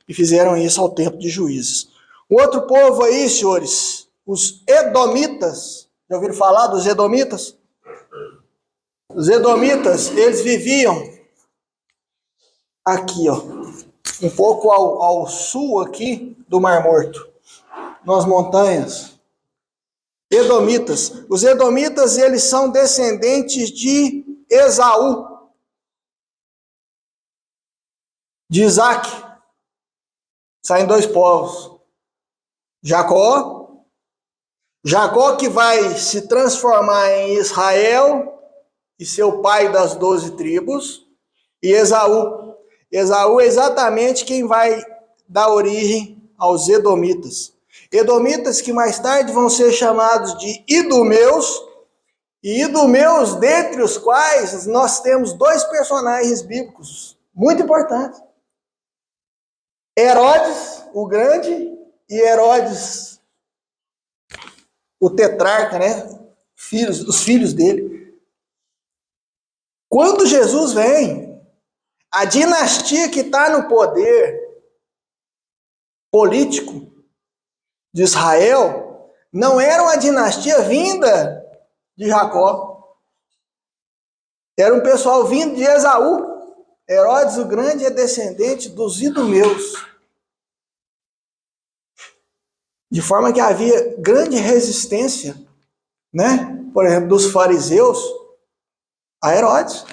E fizeram isso ao tempo de juízes. O outro povo aí, senhores, os edomitas. Já ouviram falar dos edomitas? Os edomitas, eles viviam aqui, ó, um pouco ao sul aqui do Mar Morto, nas montanhas. Edomitas. Os edomitas, eles são descendentes de Esaú, de Isaac. Saem dois povos. Jacó que vai se transformar em Israel e ser o pai das 12 tribos, e Esaú. Esaú é exatamente quem vai dar origem aos edomitas. Edomitas que mais tarde vão ser chamados de idumeus, e idumeus dentre os quais nós temos dois personagens bíblicos muito importantes. Herodes, o grande, e Herodes, o tetrarca, né? Os filhos dele. Quando Jesus vem, a dinastia que está no poder político de Israel não era uma dinastia vinda de Jacó. Era um pessoal vindo de Esaú. Herodes o Grande é descendente dos idumeus. De forma que havia grande resistência, né? Por exemplo, dos fariseus a Herodes.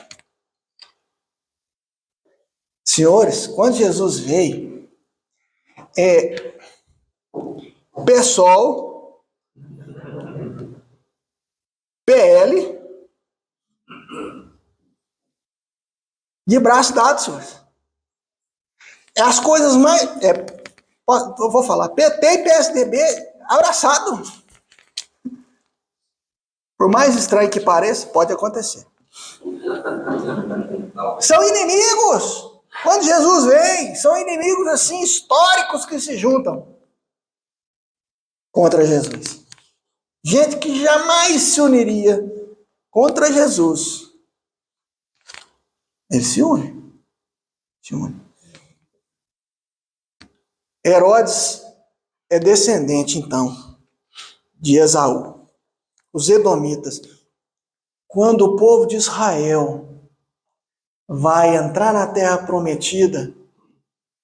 Senhores, quando Jesus veio, PSOL, PL, de braço dado, senhores. É as coisas mais... eu vou falar, PT e PSDB abraçado. Por mais estranho que pareça, pode acontecer. São inimigos. Quando Jesus vem, são inimigos assim históricos que se juntam contra Jesus. Gente que jamais se uniria contra Jesus. Eles se unem. Se unem. Herodes é descendente, então, de Esaú. Os edomitas. Quando o povo de Israel vai entrar na terra prometida,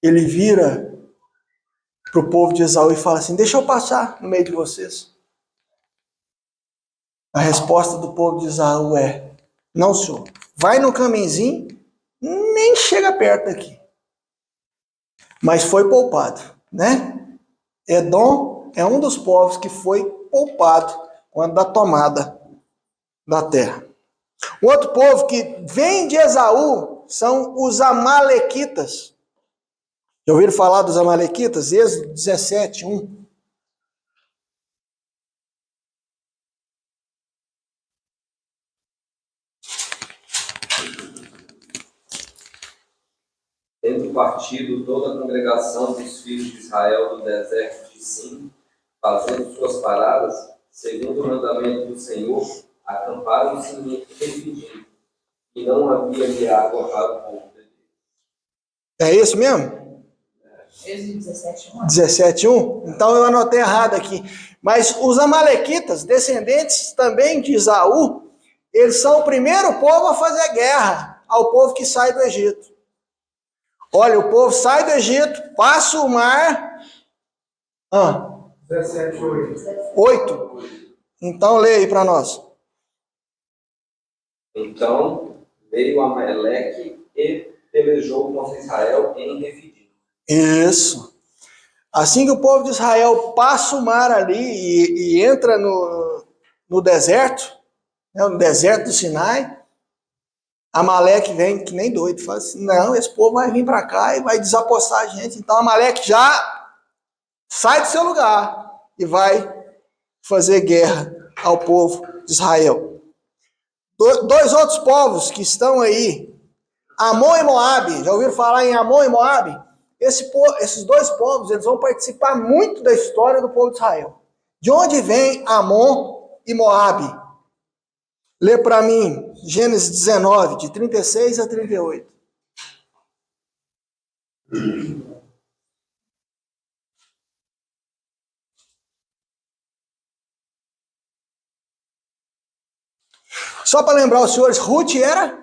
ele vira para o povo de Esaú e fala assim: deixa eu passar no meio de vocês. A resposta do povo de Esaú é: não, senhor, vai no caminhozinho, nem chega perto daqui. Mas foi poupado, né? Edom é um dos povos que foi poupado quando da tomada da terra. O outro povo que vem de Esaú são os amalequitas. Já ouviram falar dos amalequitas? Êxodo 17, 1. Tendo partido toda a congregação dos filhos de Israel do deserto de Sim, fazendo suas paradas, segundo o mandamento do Senhor, acamparam-se em Refidim, e não havia de água para o povo de Deus. É isso mesmo? Êxodo 17:1. 17:1? Então eu anotei errado aqui. Mas os amalequitas, descendentes também de Esaú, eles são o primeiro povo a fazer guerra ao povo que sai do Egito. Olha, o povo sai do Egito, passa o mar. 8. Então leia aí para nós. Então veio Amaleque e pelejou contra Israel em Refidim. Isso. Assim que o povo de Israel passa o mar ali e entra no deserto, né, no deserto do Sinai. Amaleque vem que nem doido, fala assim, não, esse povo vai vir para cá e vai desapossar a gente. Então Amaleque já sai do seu lugar e vai fazer guerra ao povo de Israel. Dois outros povos que estão aí, Amon e Moabe, já ouviram falar em Amon e Moabe? Esses dois povos, eles vão participar muito da história do povo de Israel. De onde vem Amon e Moabe? Lê para mim, Gênesis 19, de 36 a 38. Só para lembrar os senhores, Ruth era?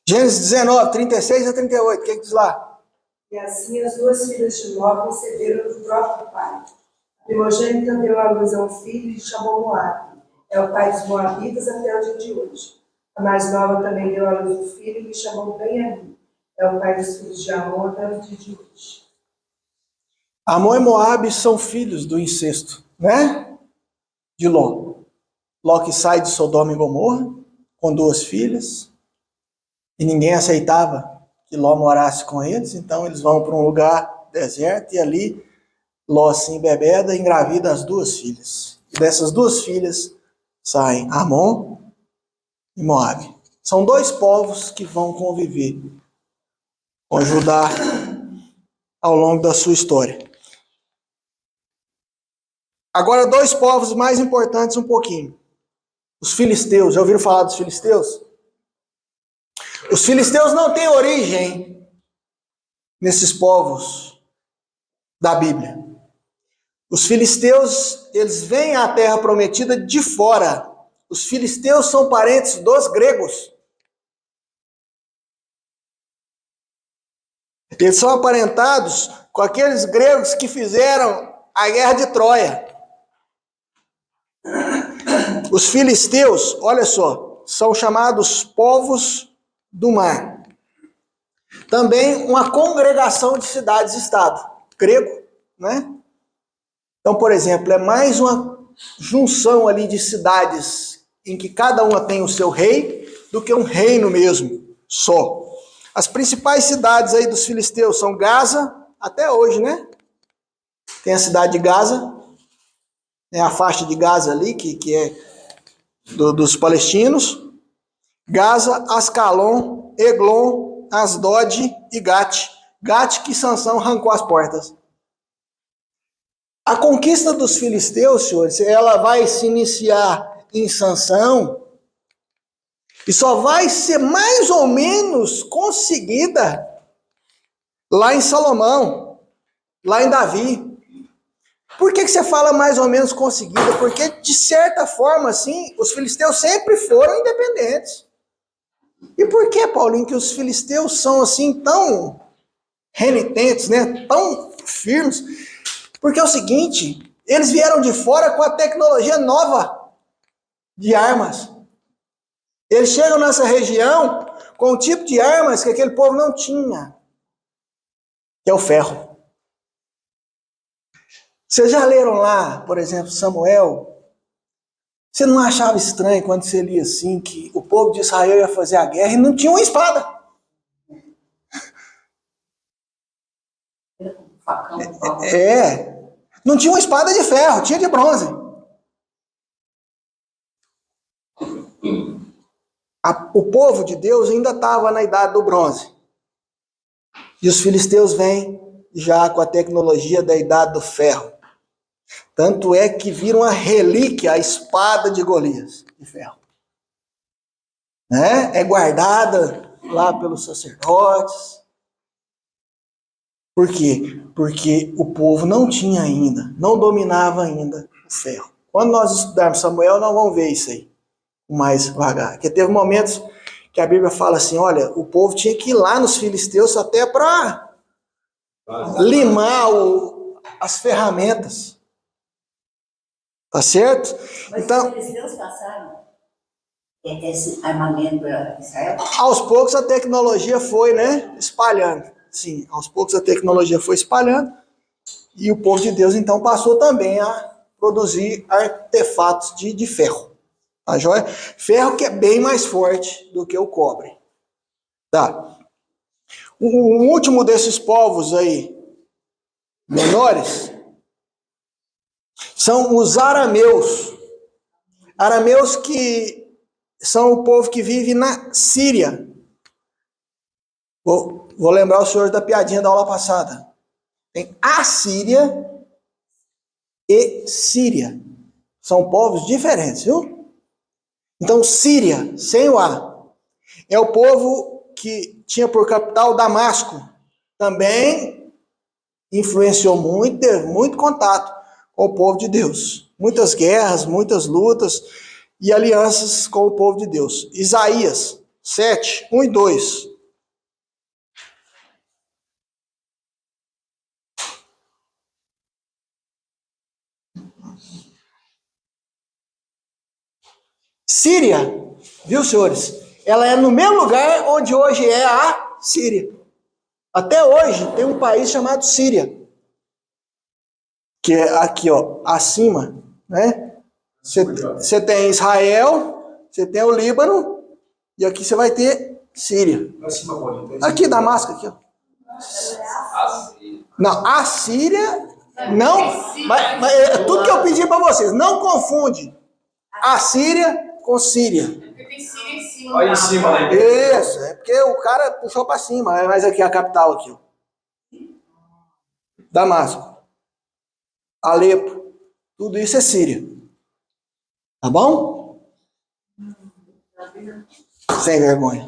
Gênesis 19, 36 a 38, o que diz lá? E assim as duas filhas de Ló conceberam do próprio pai. A primogênita deu à luz a um filho e chamou Moabe. É o pai dos moabitas até o dia de hoje. A mais nova também deu à luz um filho e chamou Ben-Ami. É o pai dos filhos de Amon até o dia de hoje. Amon e Moabe são filhos do incesto, né? De Ló. Ló que sai de Sodoma e Gomorra com duas filhas e ninguém aceitava que Ló morasse com eles, então eles vão para um lugar deserto e ali Ló se embebeda e engravida as duas filhas. E dessas duas filhas saem Amon e Moabe. São dois povos que vão conviver com Judá ao longo da sua história. Agora, dois povos mais importantes um pouquinho. Os filisteus. Já ouviram falar dos filisteus? Os filisteus não têm origem nesses povos da Bíblia. Os filisteus, eles vêm à terra prometida de fora. Os filisteus são parentes dos gregos. Eles são aparentados com aqueles gregos que fizeram a guerra de Troia. Os filisteus, olha só, são chamados povos do mar. Também uma congregação de cidades-estado, grego, né? Então, por exemplo, é mais uma junção ali de cidades em que cada uma tem o seu rei do que um reino mesmo, só. As principais cidades aí dos filisteus são Gaza, até hoje, né? Tem a cidade de Gaza, né? A faixa de Gaza ali, que é dos palestinos. Gaza, Ascalon, Eglon, Asdod e Gate. Gate que Sansão arrancou as portas. A conquista dos filisteus, senhores, ela vai se iniciar em Sansão e só vai ser mais ou menos conseguida lá em Salomão, lá em Davi. Por que você fala mais ou menos conseguida? Porque, de certa forma, assim, os filisteus sempre foram independentes. E por que, Paulinho, que os filisteus são assim tão renitentes, né? Tão firmes? Porque é o seguinte, eles vieram de fora com a tecnologia nova de armas. Eles chegam nessa região com um tipo de armas que aquele povo não tinha, que é o ferro. Vocês já leram lá, por exemplo, Samuel? Você não achava estranho quando você lia assim, que o povo de Israel ia fazer a guerra e não tinha uma espada? Não tinha uma espada de ferro, tinha de bronze. O povo de Deus ainda estava na idade do bronze. E os filisteus vêm já com a tecnologia da idade do ferro. Tanto é que viram a relíquia, a espada de Golias, de ferro. Né? É guardada lá pelos sacerdotes. Por quê? Porque o povo não tinha ainda, não dominava ainda o ferro. Quando nós estudarmos Samuel, nós vamos ver isso aí, mais vagar. Porque teve momentos que a Bíblia fala assim, olha, o povo tinha que ir lá nos filisteus até para limar as ferramentas. Tá certo? Mas então, os filisteus passaram esse armamento para Israel? Aos poucos a tecnologia foi, né, espalhando. Sim, aos poucos a tecnologia foi espalhando E o povo de Deus, então, passou também a produzir artefatos de ferro. Tá joia? Ferro que é bem mais forte do que o cobre. Tá? O último desses povos aí, menores, são os arameus. Arameus que são o povo que vive na Síria. Vou lembrar os senhores da piadinha da aula passada. Tem Assíria e Síria. São povos diferentes, viu? Então, Síria, sem o A, é o povo que tinha por capital Damasco. Também influenciou muito, teve muito contato com o povo de Deus. Muitas guerras, muitas lutas e alianças com o povo de Deus. Isaías 7, 1 e 2. Síria, viu, senhores? Ela é no mesmo lugar onde hoje é a Síria. Até hoje tem um país chamado Síria, que é aqui, ó, acima, né? Você tem Israel, você tem o Líbano, e aqui você vai ter Síria. Aqui, Damasco, aqui, ó. Não, a Síria, não, mas tudo que eu pedi para vocês, não confunde a Síria com Síria. Porque tem Síria em cima. Olha em cima, né? Isso, é porque o cara puxou para cima, mas aqui é a capital aqui, ó. Damasco, Alepo, tudo isso é Síria. Tá bom? Sem vergonha.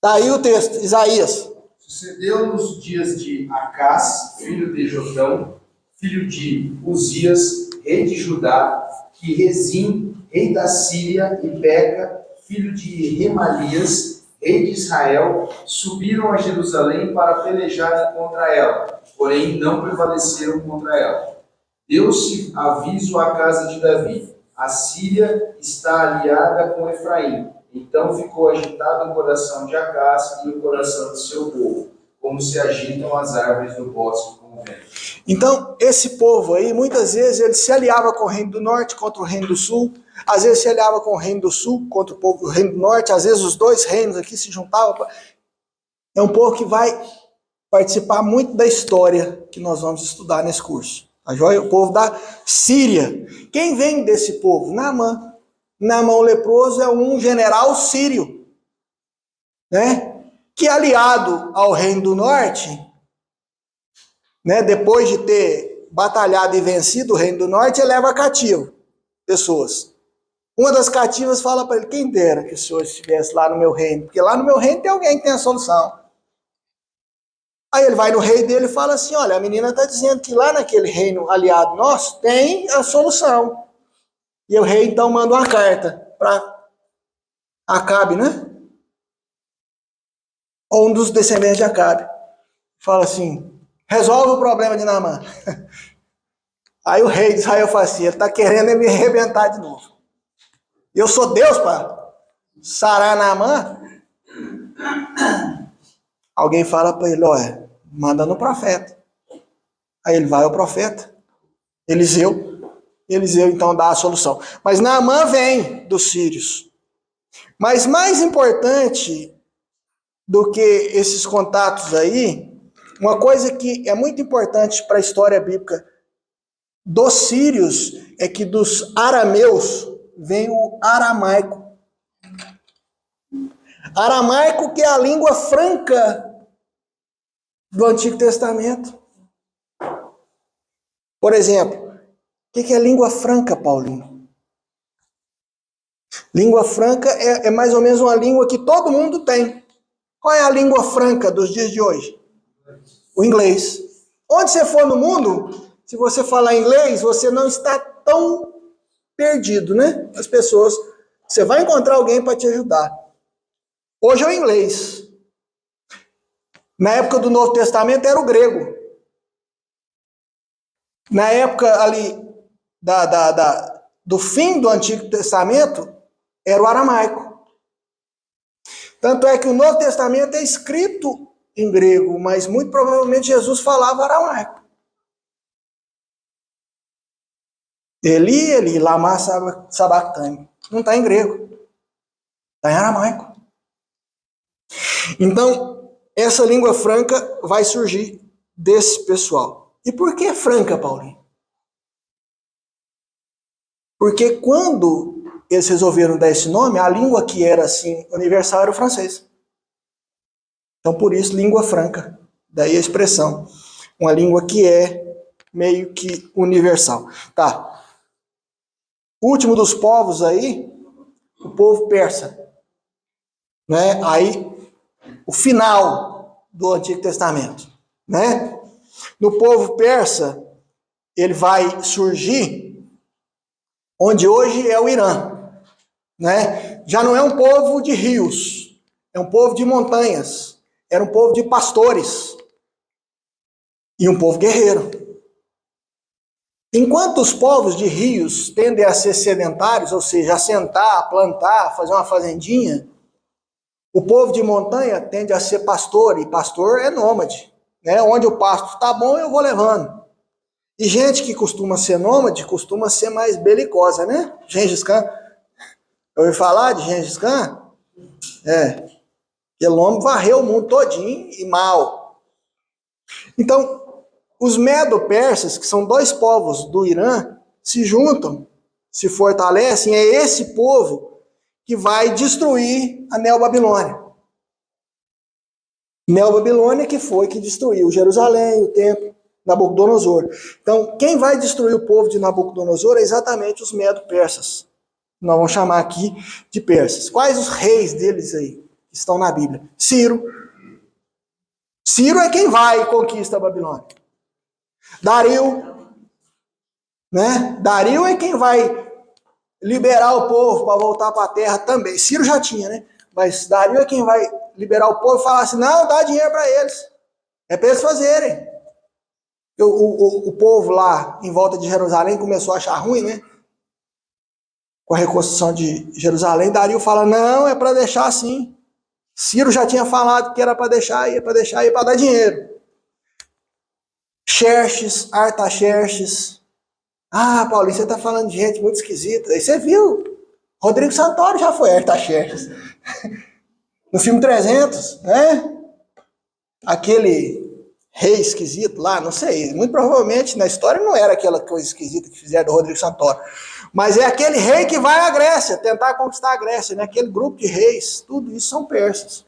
Tá aí o texto, Isaías. Sucedeu nos dias de Acás, filho de Jotão, filho de Uzias, rei de Judá, que Rezim, rei da Síria, e Peca, filho de Remalias, rei de Israel, subiram a Jerusalém para pelejarem contra ela, porém não prevaleceram contra ela. Deu-se aviso à casa de Davi: a Síria está aliada com Efraim. Então ficou agitado o coração de Acás e o coração do seu povo, como se agitam as árvores do bosque com o vento. Então, esse povo aí, muitas vezes, ele se aliava com o reino do norte contra o reino do sul, às vezes se aliava com o reino do sul contra o reino do norte, às vezes os dois reinos aqui se juntavam. É um povo que vai participar muito da história que nós vamos estudar nesse curso. Tá joia? O povo da Síria. Quem vem desse povo? Naamã. Naamã o leproso é um general sírio, né? Que aliado ao reino do norte, né, depois de ter batalhado e vencido o reino do norte, ele leva cativo pessoas. Uma das cativas fala para ele: quem dera que o senhor estivesse lá no meu reino, porque lá no meu reino tem alguém que tem a solução. Aí ele vai no rei dele e fala assim: olha, a menina está dizendo que lá naquele reino aliado nosso tem a solução. E o rei então manda uma carta para Acabe, né? Ou um dos descendentes de Acabe. Fala assim: resolve o problema de Naamã. Aí o rei de Israel fala assim: ele está querendo me arrebentar de novo. Eu sou Deus para sarar Naamã? Alguém fala para ele: olha, manda no profeta. Aí ele vai ao profeta, Eliseu então dá a solução. Mas Naamã vem dos sírios. Mas mais importante do que esses contatos aí, uma coisa que é muito importante para a história bíblica dos sírios é que dos arameus vem o aramaico. Aramaico, que é a língua franca do Antigo Testamento. Por exemplo, o que é língua franca, Paulinho? Língua franca é mais ou menos uma língua que todo mundo tem. Qual é a língua franca dos dias de hoje? O inglês. Onde você for no mundo, se você falar inglês, você não está tão perdido, né? As pessoas, você vai encontrar alguém para te ajudar. Hoje é o inglês. Na época do Novo Testamento era o grego. Na época ali do fim do Antigo Testamento, era o aramaico. Tanto é que o Novo Testamento é escrito em grego, mas muito provavelmente Jesus falava aramaico. Eli, lama sabachthani. Não está em grego. Está em aramaico. Então, essa língua franca vai surgir desse pessoal. E por que franca, Paulinho? Porque quando eles resolveram dar esse nome, a língua que era assim universal era o francês. Então, por isso, língua franca. Daí a expressão. Uma língua que é meio que universal. Tá. O último dos povos aí, o povo persa. Né? Aí, o final do Antigo Testamento. Né? No povo persa, ele vai surgir onde hoje é o Irã. Né? Já não é um povo de rios, é um povo de montanhas. Era um povo de pastores e um povo guerreiro. Enquanto os povos de rios tendem a ser sedentários, ou seja, assentar, plantar, fazer uma fazendinha, o povo de montanha tende a ser pastor, e pastor é nômade. Né? Onde o pasto está bom, eu vou levando. E gente que costuma ser nômade, costuma ser mais belicosa, né? Gengis Khan. Eu ouvi falar de Gengis Khan? Aquele homem varreu o mundo todinho e mal. Então, os medo-persas, que são dois povos do Irã, se juntam, se fortalecem. É esse povo que vai destruir a Neobabilônia. Neobabilônia que foi que destruiu Jerusalém, o templo, Nabucodonosor. Então, quem vai destruir o povo de Nabucodonosor é exatamente os medo-persas. Nós vamos chamar aqui de persas. Quais os reis deles aí que estão na Bíblia? Ciro. Ciro é quem vai e conquista a Babilônia. Dario. Né? Dario é quem vai liberar o povo para voltar para a terra também. Ciro já tinha, né? Mas Dario é quem vai liberar o povo e falar assim, não, dá dinheiro para eles. É para eles fazerem. O povo lá em volta de Jerusalém começou a achar ruim, né? Com a reconstrução de Jerusalém, Dario fala, não, é para deixar assim. Ciro já tinha falado que era para deixar, ia para dar dinheiro. Xerxes, Artaxerxes. Ah, Paulinho, você está falando de gente muito esquisita. Aí você viu, Rodrigo Santoro já foi Artaxerxes. No filme 300, né? Aquele rei esquisito lá, não sei, muito provavelmente na história não era aquela coisa esquisita que fizeram do Rodrigo Santoro. Mas é aquele rei que vai à Grécia, tentar conquistar a Grécia, né? Aquele grupo de reis, tudo isso são persas.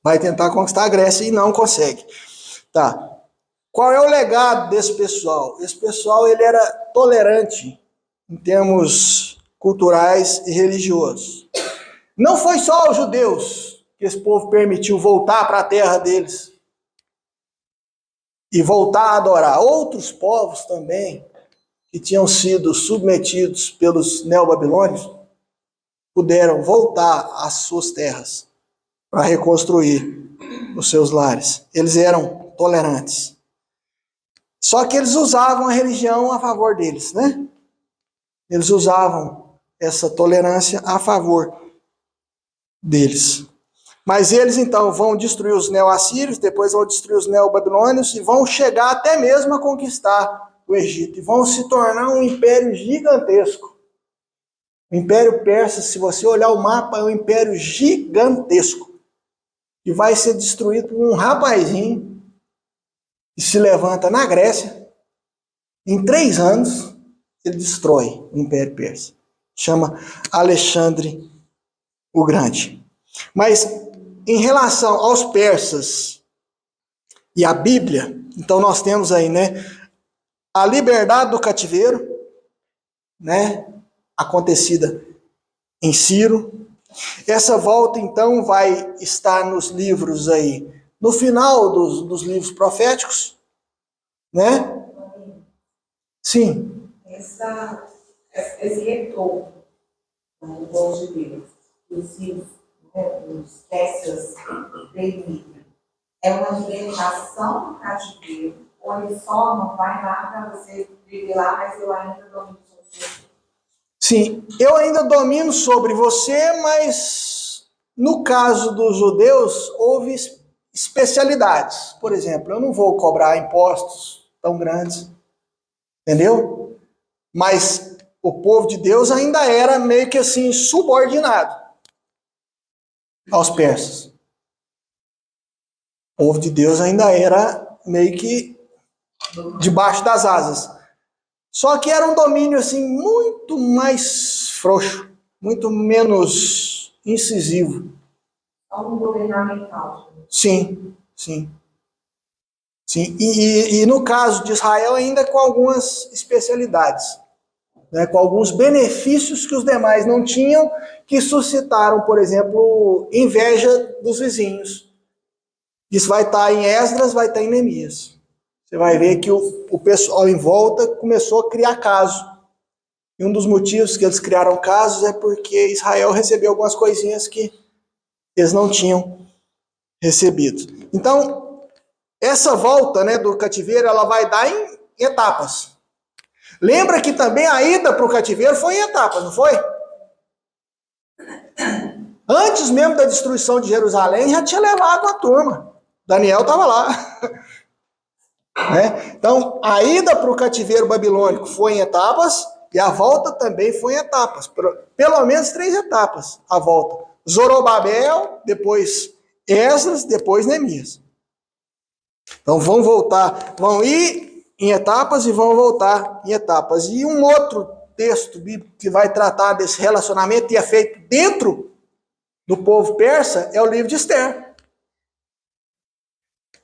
Vai tentar conquistar a Grécia e não consegue. Tá. Qual é o legado desse pessoal? Esse pessoal ele era tolerante em termos culturais e religiosos. Não foi só os judeus que esse povo permitiu voltar para a terra deles e voltar a adorar. Outros povos também, que tinham sido submetidos pelos neobabilônios, puderam voltar às suas terras para reconstruir os seus lares. Eles eram tolerantes. Só que eles usavam a religião a favor deles, né? Eles usavam essa tolerância a favor deles. Mas eles então vão destruir os neo-assírios, depois vão destruir os neo-babilônios e vão chegar até mesmo a conquistar o Egito. E vão se tornar um império gigantesco. O Império Persa, se você olhar o mapa, é um império gigantesco. E vai ser destruído por um rapazinho que se levanta na Grécia. Em 3 anos, ele destrói o Império Persa. Chama Alexandre o Grande. Mas em relação aos persas e à Bíblia, então nós temos aí, né, a liberdade do cativeiro, né, acontecida em Ciro. Essa volta, então, vai estar nos livros aí, no final dos livros proféticos, né? Sim. Esse retorno do povo de Deus, os filhos, os persas permitem, é uma libertação do cativeiro, ou ele só não vai lá para você viver lá, mas eu ainda domino sobre você? Sim, eu ainda domino sobre você, mas no caso dos judeus, houve especialidades. Por exemplo, eu não vou cobrar impostos tão grandes, entendeu? Mas o povo de Deus ainda era meio que assim, subordinado aos persas. O povo de Deus ainda era meio que debaixo das asas. Só que era um domínio assim muito mais frouxo, muito menos incisivo. Algum governamental. Sim, sim. Sim. E no caso de Israel ainda com algumas especialidades, né, com alguns benefícios que os demais não tinham, que suscitaram, por exemplo, inveja dos vizinhos. Isso vai estar em Esdras, vai estar em Neemias. Você vai ver que o pessoal em volta começou a criar caso. E um dos motivos que eles criaram casos é porque Israel recebeu algumas coisinhas que eles não tinham recebido. Então, essa volta, né, do cativeiro, ela vai dar em etapas. Lembra que também a ida para o cativeiro foi em etapas, não foi? Antes mesmo da destruição de Jerusalém, já tinha levado uma turma. Daniel estava lá. Né? Então, a ida para o cativeiro babilônico foi em etapas e a volta também foi em etapas. Pelo menos 3 etapas a volta. Zorobabel, depois Esdras, depois Neemias. Então, vão voltar, vão ir em etapas e vão voltar em etapas. E um outro texto bíblico que vai tratar desse relacionamento e é feito dentro do povo persa é o livro de Esther.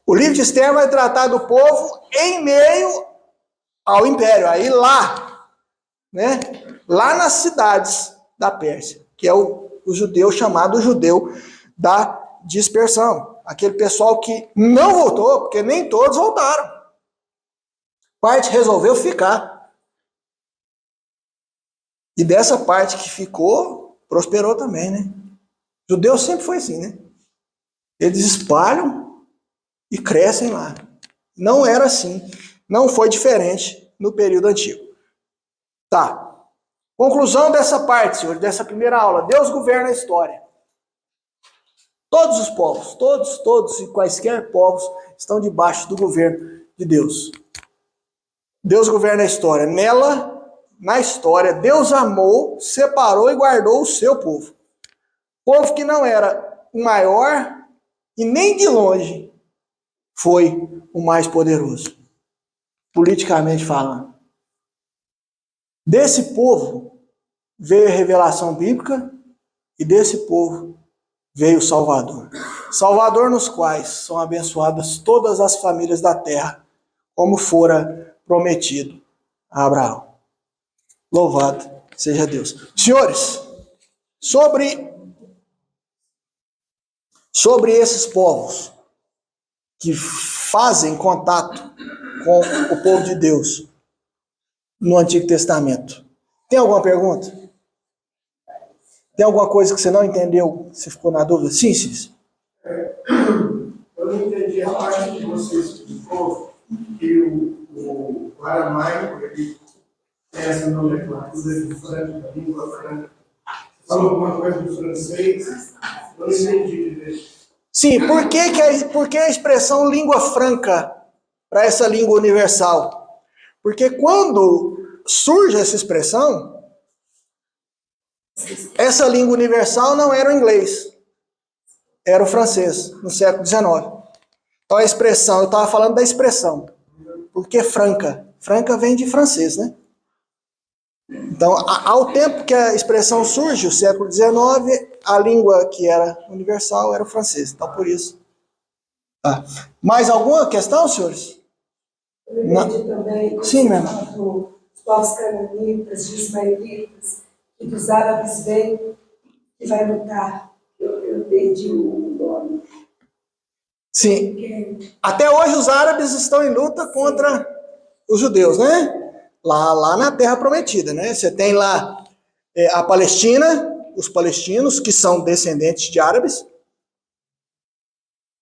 O livro de Esther vai tratar do povo em meio ao império, aí lá, né? Lá nas cidades da Pérsia, que é o judeu chamado judeu da dispersão. Aquele pessoal que não voltou, porque nem todos voltaram. Parte resolveu ficar. E dessa parte que ficou, prosperou também, né? Judeu sempre foi assim, né? Eles espalham e crescem lá. Não era assim. Não foi diferente no período antigo. Tá. Conclusão dessa parte, senhor, dessa primeira aula. Deus governa a história. Todos os povos, todos e quaisquer povos estão debaixo do governo de Deus. Deus governa a história. Nela, na história, Deus amou, separou e guardou o seu povo. Povo que não era o maior e nem de longe foi o mais poderoso, politicamente falando. Desse povo veio a revelação bíblica e desse povo veio o Salvador. Salvador nos quais são abençoadas todas as famílias da terra, como fora prometido a Abraão. Louvado seja Deus. Senhores, sobre esses povos que fazem contato com o povo de Deus no Antigo Testamento. Tem alguma pergunta? Tem alguma coisa que você não entendeu? Você ficou na dúvida? Sim, Cícero. Eu não entendi a parte que você explicou que o aramaico, ele tem essa nomenclatura de franca, língua franca. Falou alguma coisa do francês? Eu não entendi direito. Sim, por que a expressão língua franca para essa língua universal? Porque quando surge essa expressão, essa língua universal não era o inglês, era o francês, no século XIX. Então a expressão, eu estava falando da expressão, porque franca. Franca vem de francês, né? Então, ao tempo que a expressão surge, o século XIX, a língua que era universal era o francês. Então, por isso. Mais alguma questão, senhores? Eu entendi também. Sim, mesmo. Dos povos cananitas, dos ismaelitas, e dos árabes vem que vai lutar. Eu entendi o nome. Sim. Até hoje os árabes estão em luta contra os judeus, né? Lá na Terra Prometida, né? Você tem lá a Palestina, os palestinos, que são descendentes de árabes,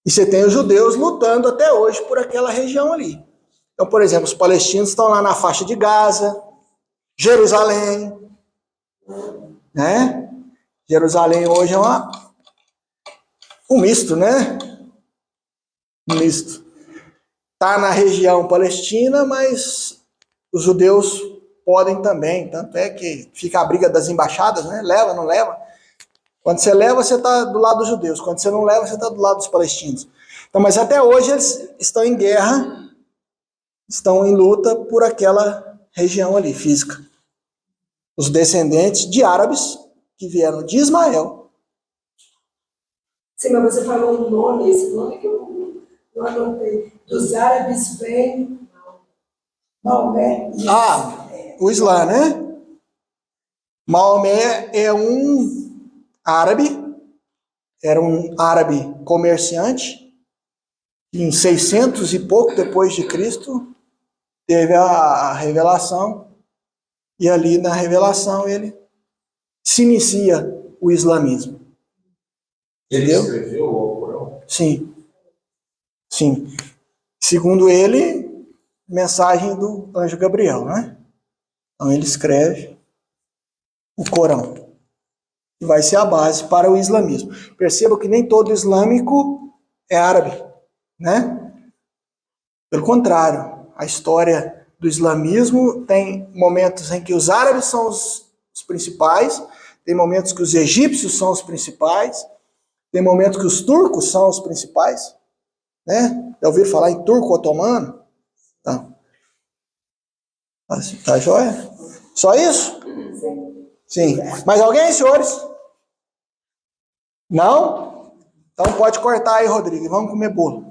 e você tem os judeus lutando até hoje por aquela região ali. Então, por exemplo, os palestinos estão lá na faixa de Gaza, Jerusalém, né? Jerusalém hoje é um misto, né? Um misto. Está na região palestina, mas os judeus podem também. Tanto é que fica a briga das embaixadas, né? Leva, não leva. Quando você leva, você está do lado dos judeus. Quando você não leva, você está do lado dos palestinos. Então, mas até hoje eles estão em guerra, estão em luta por aquela região ali, física. Os descendentes de árabes que vieram de Ismael. Sim, mas você falou um nome, esse nome que eu não anotei. Dos árabes vem Maomé. O Islã, né? Maomé é um árabe, era um árabe comerciante. Em 600 e pouco depois de Cristo, teve a revelação, e ali na revelação ele se inicia o islamismo. Ele Entendeu? escreveu o Alcorão? Sim. Sim. Segundo ele, mensagem do anjo Gabriel, né? Então ele escreve o Corão, que vai ser a base para o islamismo. Perceba que nem todo islâmico é árabe, né? Pelo contrário, a história do islamismo tem momentos em que os árabes são os principais, tem momentos que os egípcios são os principais, tem momentos que os turcos são os principais, né? Já ouviram falar em turco otomano? Não. Tá joia? Só isso? Sim. Mais alguém, senhores? Não? Então pode cortar aí, Rodrigo. Vamos comer bolo.